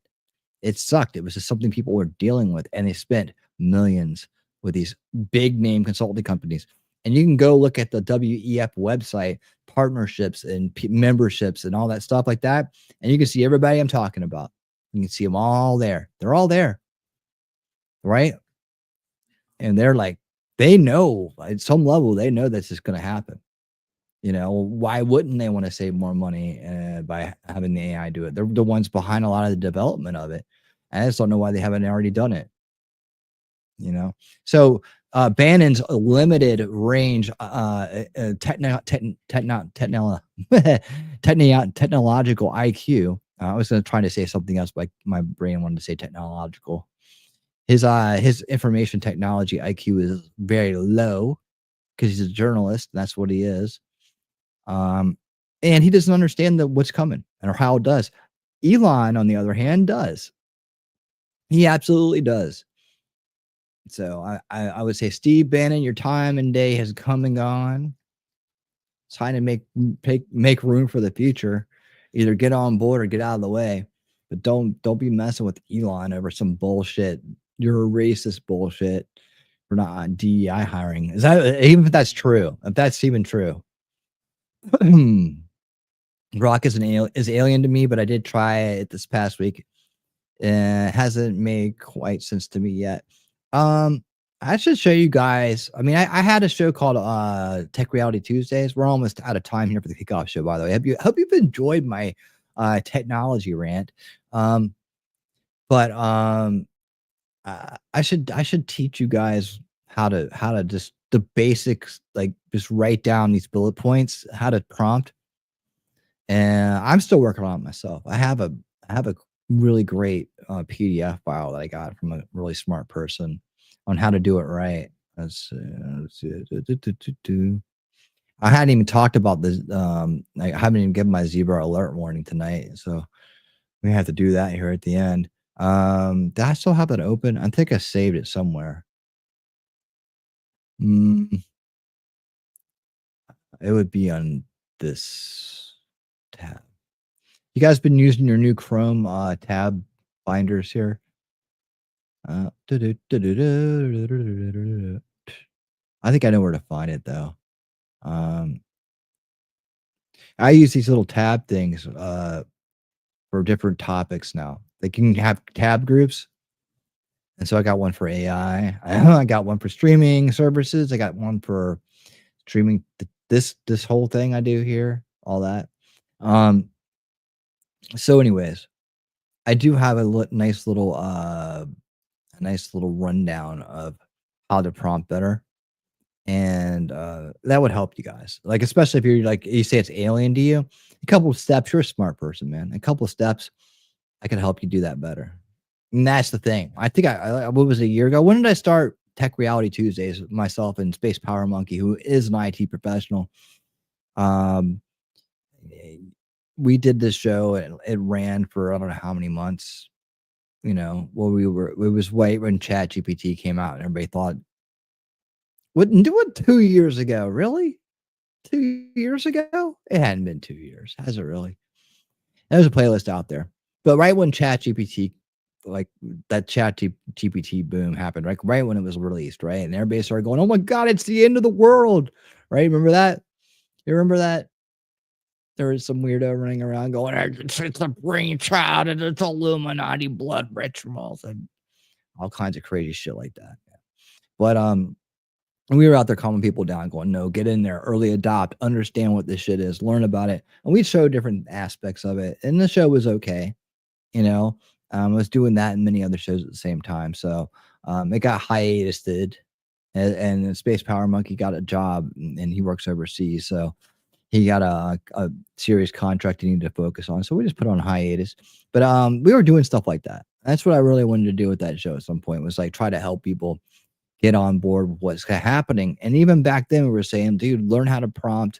It sucked. It was just something people were dealing with, and they spent millions with these big name consulting companies. And you can go look at the WEF website, partnerships and memberships and all that stuff like that. And you can see everybody I'm talking about. You can see them all there. They're all there. Right? And they're like, they know at some level, they know this is going to happen. Why wouldn't they want to save more money by having the AI do it? They're the ones behind a lot of the development of it. I just don't know why they haven't already done it. So Bannon's limited range technological IQ. I was trying to say something else, but my brain wanted to say technological. His information technology IQ is very low because he's a journalist. That's what he is. And he doesn't understand what's coming or how it does. Elon, on the other hand, does. He absolutely does. So I would say, Steve Bannon, your time and day has come and gone. It's time to make room for the future. Either get on board or get out of the way. But don't be messing with Elon over some bullshit. You're a racist bullshit for not on DEI hiring. Is that, even if that's true? If that's even true. Rock is alien to me, but I did try it this past week. It hasn't made quite sense to me yet. I should show you guys. I mean, I had a show called Tech Reality Tuesdays. We're almost out of time here for the kickoff show, by the way. Hope you've enjoyed my technology rant. But I should teach you guys how to just the basics, like just write down these bullet points, how to prompt. And I'm still working on it myself. I have a really great PDF file that I got from a really smart person on how to do it right. Let's see. I hadn't even talked about this. I haven't even given my zebra alert warning tonight, so we have to do that here at the end. Did I still have that open? I think I saved it somewhere. It would be on this tab. You guys been using your new Chrome tab binders here? I think I know where to find it though. I use these little tab things for different topics now. They can have tab groups. And so I got one for AI. I got one for streaming services. I got one for streaming this whole thing I do here, all that. So anyways, I do have a nice little rundown of how to prompt better. And that would help you guys. Like, especially if you're like, you say it's alien to you, a couple of steps, you're a smart person, man. A couple of steps, I can help you do that better. And that's the thing. I think what was it, a year ago? When did I start Tech Reality Tuesdays with myself and Space Power Monkey, who is an IT professional? We did this show and it ran for I don't know how many months. You know, well, it was right when ChatGPT came out and everybody thought, what 2 years ago? Really? 2 years ago? It hadn't been 2 years, has it really? There's a playlist out there. But right when ChatGPT, like that ChatGPT boom happened, right when it was released, right? And everybody started going, oh my God, it's the end of the world, right? Remember that? You remember that? There was some weirdo running around going, it's a brainchild and it's Illuminati blood rituals and all kinds of crazy shit like that. But we were out there calming people down, going, no, get in there, early adopt, understand what this shit is, learn about it. And we showed different aspects of it. And the show was okay. You know, I was doing that and many other shows at the same time. So it got hiatused, and Space Power Monkey got a job and he works overseas. So he got a serious contract he needed to focus on. So we just put on hiatus. But we were doing stuff like that. That's what I really wanted to do with that show at some point, was like try to help people get on board with what's happening. And even back then we were saying, dude, learn how to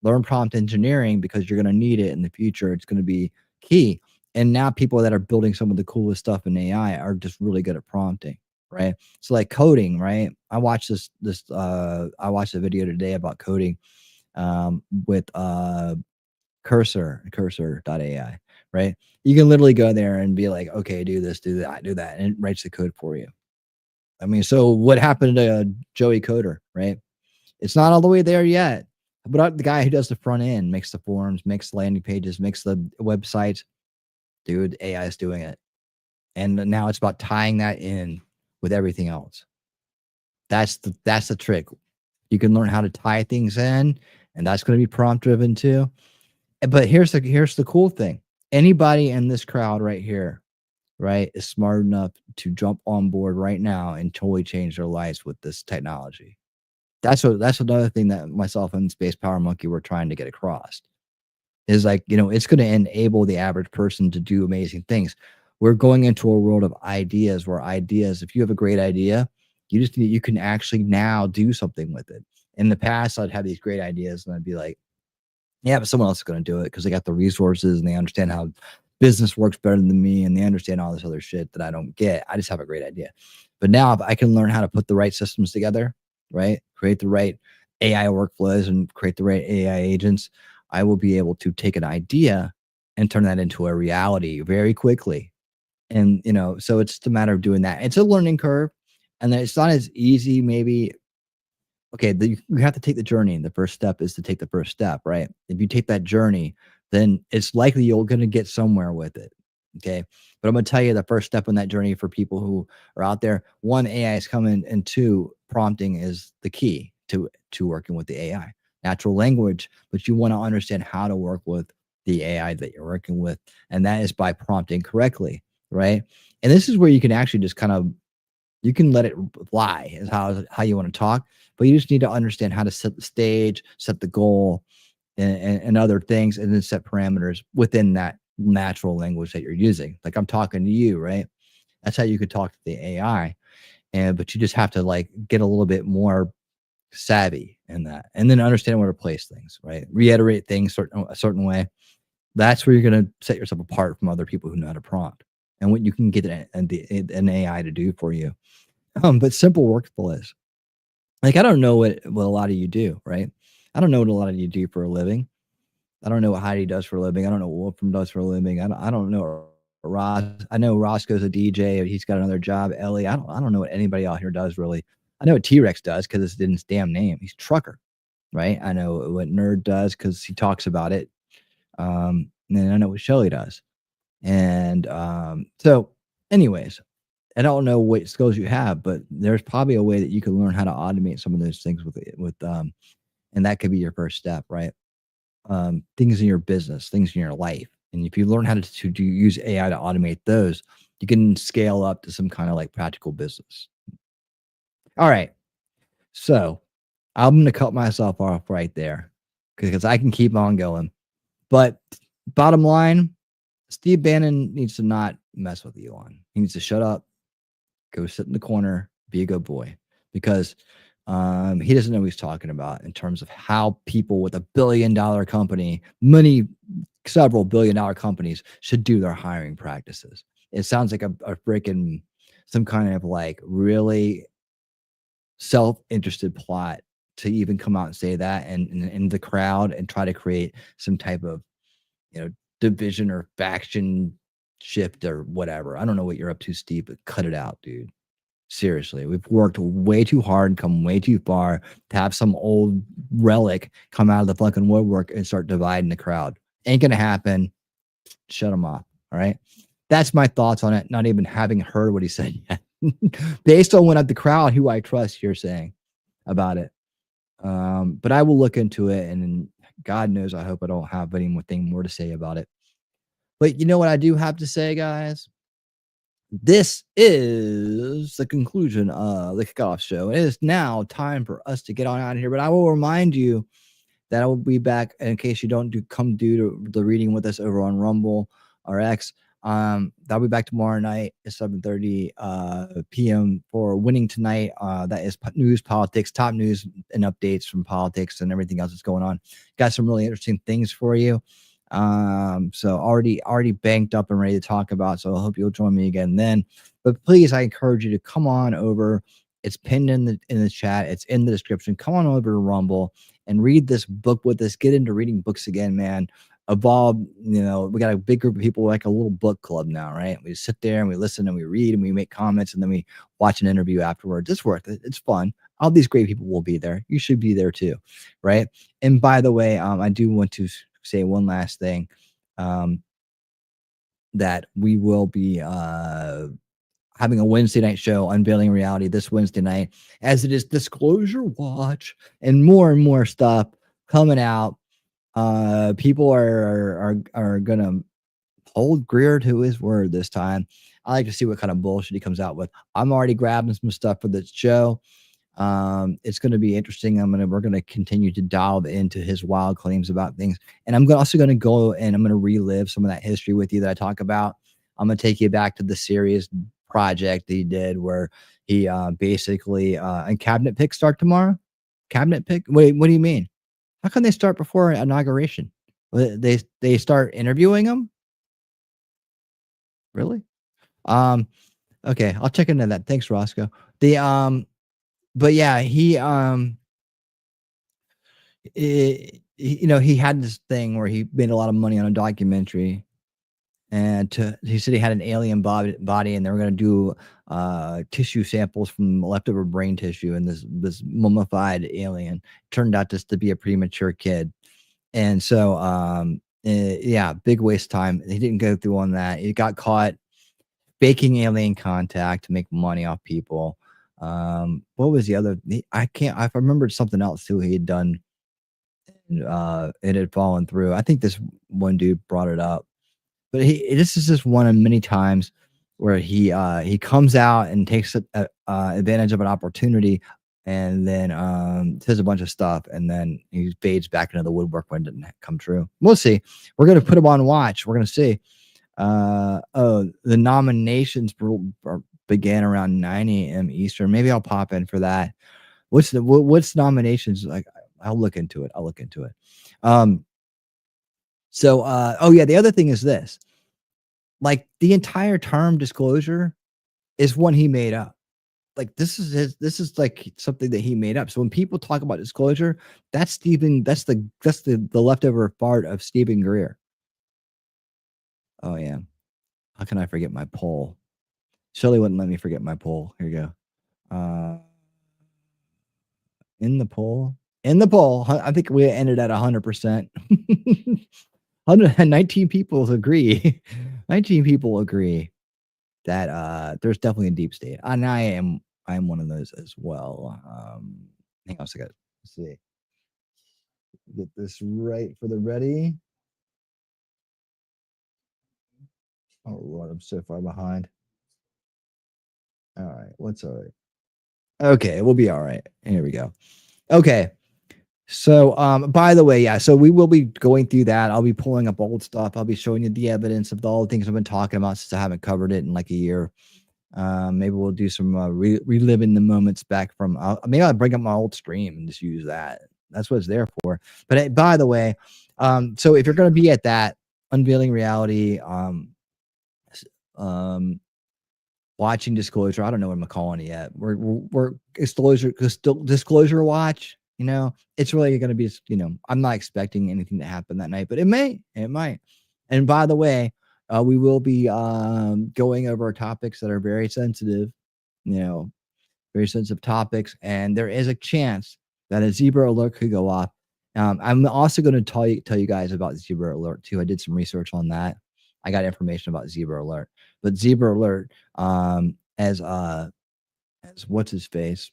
learn prompt engineering because you're going to need it in the future. It's going to be key. And now people that are building some of the coolest stuff in AI are just really good at prompting, right? So like coding, right? I watched I watched a video today about coding with cursor.ai, right? You can literally go there and be like, okay, do this, do that, do that, and it writes the code for you. I mean, so what happened to Joey Coder, right? It's not all the way there yet, but the guy who does the front end, makes the forms, makes the landing pages, makes the websites, dude, AI is doing it. And now it's about tying that in with everything else. That's the trick. You can learn how to tie things in, and that's going to be prompt driven too. But here's the cool thing. Anybody in this crowd right here, right, is smart enough to jump on board right now and totally change their lives with this technology. That's another thing that myself and Space Power Monkey were trying to get across. Is like, you know, it's going to enable the average person to do amazing things. We're going into a world of ideas where if you have a great idea, you can actually now do something with it. In the past, I'd have these great ideas and I'd be like, yeah, but someone else is going to do it because they got the resources and they understand how business works better than me and they understand all this other shit that I don't get. I just have a great idea. But now if I can learn how to put the right systems together, right? Create the right AI workflows and create the right AI agents, I will be able to take an idea and turn that into a reality very quickly. And, you know, so it's just a matter of doing that. It's a learning curve and it's not as easy, maybe. Okay, you have to take the journey. And the first step is to take the first step, right? If you take that journey, then it's likely you're going to get somewhere with it. Okay. But I'm going to tell you the first step on that journey for people who are out there. One, AI is coming, and two, prompting is the key to working with the AI. Natural language, but you want to understand how to work with the AI that you're working with. And that is by prompting correctly, right? And this is where you can actually just you can let it fly is how you want to talk, but you just need to understand how to set the stage, set the goal, and other things, and then set parameters within that natural language that you're using. Like I'm talking to you, right? That's how you could talk to the AI. but you just have to like get a little bit more savvy in that, and then understand where to place things, right? Reiterate things a certain way. That's where you're going to set yourself apart from other people who know how to prompt and what you can get an AI to do for you. But simple workflows. Like, I don't know what a lot of you do, right? I don't know what a lot of you do for a living. I don't know what Heidi does for a living. I don't know what Wolfram does for a living. I don't know Ross. I know Roscoe's a DJ. He's got another job. Ellie. I don't know what anybody out here does really. I know what T-Rex does because it's in his damn name. He's Trucker, right? I know what Nerd does because he talks about it. And I know what Shelly does. And so anyways, I don't know what skills you have, but there's probably a way that you can learn how to automate some of those things with and that could be your first step, right? Things in your business, things in your life. And if you learn how to use AI to automate those, you can scale up to some kind of like practical business. All right. So I'm going to cut myself off right there because I can keep on going. But bottom line, Steve Bannon needs to not mess with Elon. He needs to shut up, go sit in the corner, be a good boy, because he doesn't know what he's talking about in terms of how people with $1 billion company, several $1 billion companies should do their hiring practices. It sounds like a freaking some kind of like really self-interested plot to even come out and say that and in the crowd and try to create some type of, division or faction shift or whatever. I don't know what you're up to, Steve, but cut it out, dude. Seriously, we've worked way too hard, come way too far to have some old relic come out of the fucking woodwork and start dividing the crowd. Ain't gonna happen. Shut him off. All right. That's my thoughts on it. Not even having heard what he said yet. Based on what the crowd who I trust you're saying about it. But I will look into it, and God knows I hope I don't have anything more to say about it. But you know what I do have to say, guys? This is the conclusion of the kickoff show. It is now time for us to get on out of here. But I will remind you that I will be back in case you don't do the reading with us over on Rumble or X. I'll be back tomorrow night at 7:30 p.m. for Winning Tonight. That is news, politics, top news and updates from politics and everything else that's going on. Got some really interesting things for you. So already banked up and ready to talk about. So I hope you'll join me again then. But please, I encourage you to come on over. It's pinned in the chat. It's in the description. Come on over to Rumble and read this book with us. Get into reading books again, man. Evolve. We got a big group of people, like a little book club now, right? We sit there and we listen and we read and we make comments and then we watch an interview afterwards. It's worth it. It's fun. All these great people will be there. You should be there too, right? And by the way, I do want to say one last thing, that we will be having a Wednesday night show, Unveiling Reality, this Wednesday night, as it is Disclosure Watch and more stuff coming out. People are gonna hold Greer to his word this time. I like to see what kind of bullshit he comes out with. I'm already grabbing some stuff for this show. It's going to be interesting. We're going to continue to dive into his wild claims about things. And I'm also going to go and I'm going to relive some of that history with you that I talk about. I'm going to take you back to the serious project that he did where he basically, and cabinet picks start tomorrow. Cabinet pick. Wait, what do you mean? How can they start before inauguration? They start interviewing him? Really? Okay. I'll check into that. Thanks, Roscoe. But yeah, he had this thing where he made a lot of money on a documentary, and he said he had an alien body, and they were going to do tissue samples from leftover brain tissue, and this mummified alien turned out just to be a premature kid, and so yeah, big waste of time. He didn't go through on that. He got caught faking alien contact to make money off people. What was the other? I remembered something else too he had done, and it had fallen through. I think this one dude brought it up, but this is just one of many times where he comes out and takes advantage of an opportunity, and then says a bunch of stuff, and then he fades back into the woodwork when it didn't come true. We'll see. We're gonna put him on watch. We're gonna see. The nominations began around 9 a.m. Eastern. Maybe I'll pop in for that. What's nominations like? I'll look into it. So oh yeah, the other thing is this. Like the entire term disclosure is one he made up. Like this is like something that he made up. So when people talk about disclosure, that's the leftover part of Stephen Greer. Oh yeah. How can I forget my poll? Shelley wouldn't let me forget my poll. Here you go. In the poll, I think we ended at 100%. 119 people agree. 19 people agree that there's definitely a deep state, and I'm one of those as well. Hang on a second. Let's see. Get this right for the ready. Oh Lord, I'm so far behind. All right, what's all right? Okay, we'll be all right. Here we go. Okay. So, by the way, yeah, so we will be going through that. I'll be pulling up old stuff. I'll be showing you the evidence of all the things I've been talking about since I haven't covered it in like a year. Maybe we'll do some reliving the moments back from. Maybe I'll bring up my old stream and just use that. That's what it's there for. But by the way, so if you're going to be at that unveiling reality, watching disclosure, I don't know what I'm calling it yet. We're disclosure watch. You know, it's really going to be, you know, I'm not expecting anything to happen that night, but it might. And by the way, we will be going over topics that are very sensitive, you know, very sensitive topics. And there is a chance that a zebra alert could go off. I'm also going to tell you guys about zebra alert too. I did some research on that. I got information about zebra alert, but zebra alert, as what's his face?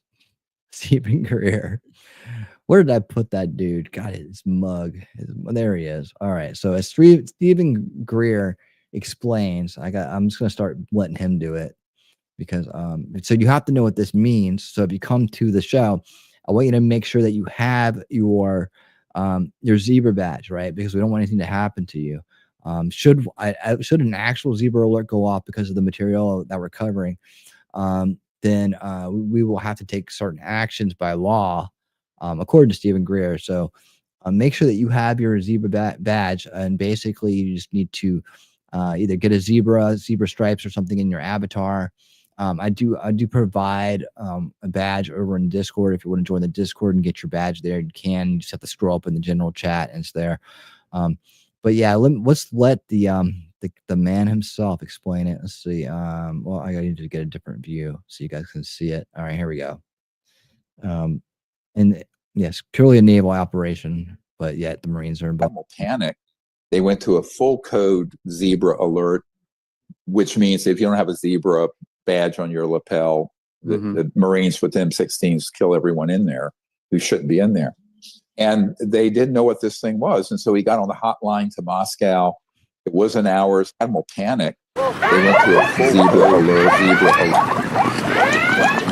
Stephen Greer. Where did I put that dude? God, his mug. There he is. All right. So as Stephen Greer explains, I'm just gonna start letting him do it because so you have to know what this means. So if you come to the show, I want you to make sure that you have your zebra badge, right? Because we don't want anything to happen to you. Should an actual zebra alert go off because of the material that we're covering, then we will have to take certain actions by law, according to Stephen Greer. So make sure that you have your zebra badge, and basically you just need to either get a zebra stripes or something in your avatar. I do provide a badge over in Discord. If you want to join the Discord and get your badge there, you can. You just have to scroll up in the general chat and it's there. But yeah, let's let the man himself explain it. Let's see. Well, I need to get a different view so you guys can see it. All right, here we go. And yes, purely a naval operation, but yet the Marines are involved. Panic. They went to a full code zebra alert, which means if you don't have a zebra badge on your lapel, the Marines with M16s kill everyone in there who shouldn't be in there. And they didn't know what this thing was. And so he got on the hotline to Moscow. It wasn't hours. Admiral panic. They went to a full zebra alert,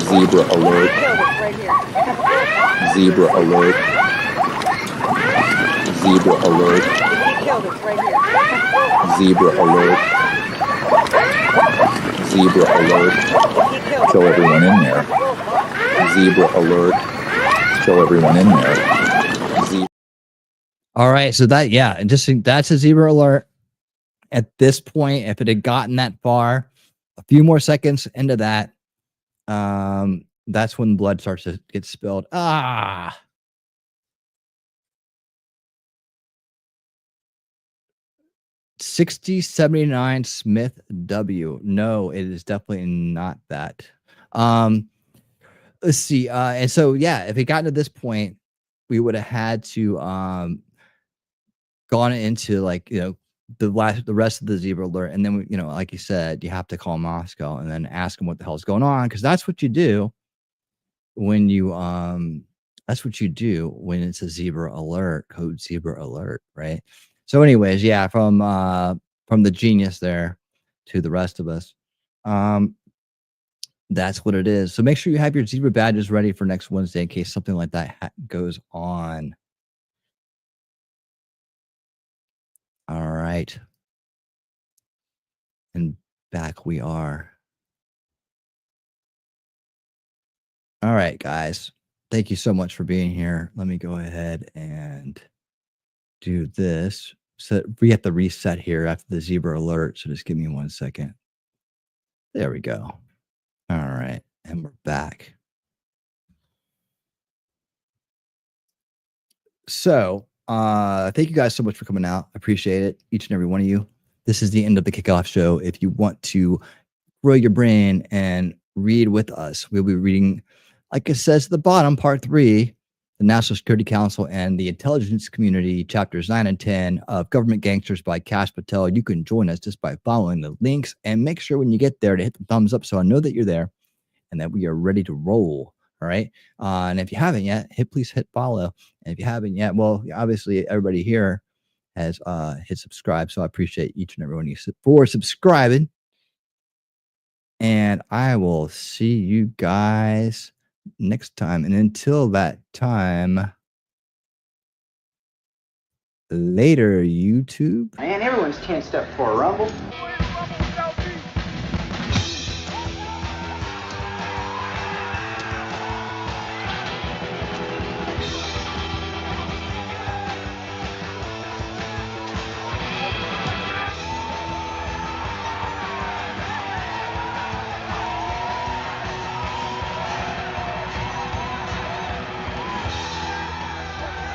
zebra alert, zebra alert, zebra alert, zebra alert, zebra alert, kill everyone in there. Zebra alert, kill everyone in there. All right, so that, yeah, and just that's a zebra alert. At this point, if it had gotten that far, a few more seconds into that, that's when blood starts to get spilled. 6079 Smith W. No, it is definitely not that. Let's see. And so yeah, if it got to this point, we would have had to gone into, like, you know, the rest of the zebra alert, and then, you know, like you said, you have to call Moscow and then ask them what the hell's going on, because that's what you do when you that's what you do when it's a zebra alert, code zebra alert, right? So anyways, yeah, from the genius there to the rest of us, that's what it is. So make sure you have your zebra badges ready for next Wednesday in case something like that goes on. All right. And back we are. All right, guys. Thank you so much for being here. Let me go ahead and do this. So we have to reset here after the zebra alert. So just give me 1 second. There we go. All right. And we're back. So thank you guys so much for coming out. I appreciate it. Each and every one of you. This is the end of the kickoff show. If you want to grow your brain and read with us, we'll be reading, like it says at the bottom, part 3, the National Security Council and the Intelligence Community, chapters 9 and 10 of Government Gangsters by Kash Patel. You can join us just by following the links, and make sure when you get there to hit the thumbs up so I know that you're there and that we are ready to roll. All right. And if you haven't yet, please hit follow. And if you haven't yet, well, obviously everybody here has hit subscribe. So I appreciate each and every one of you for subscribing. And I will see you guys next time. And until that time, later, YouTube. Man, everyone's tensed up for a rumble.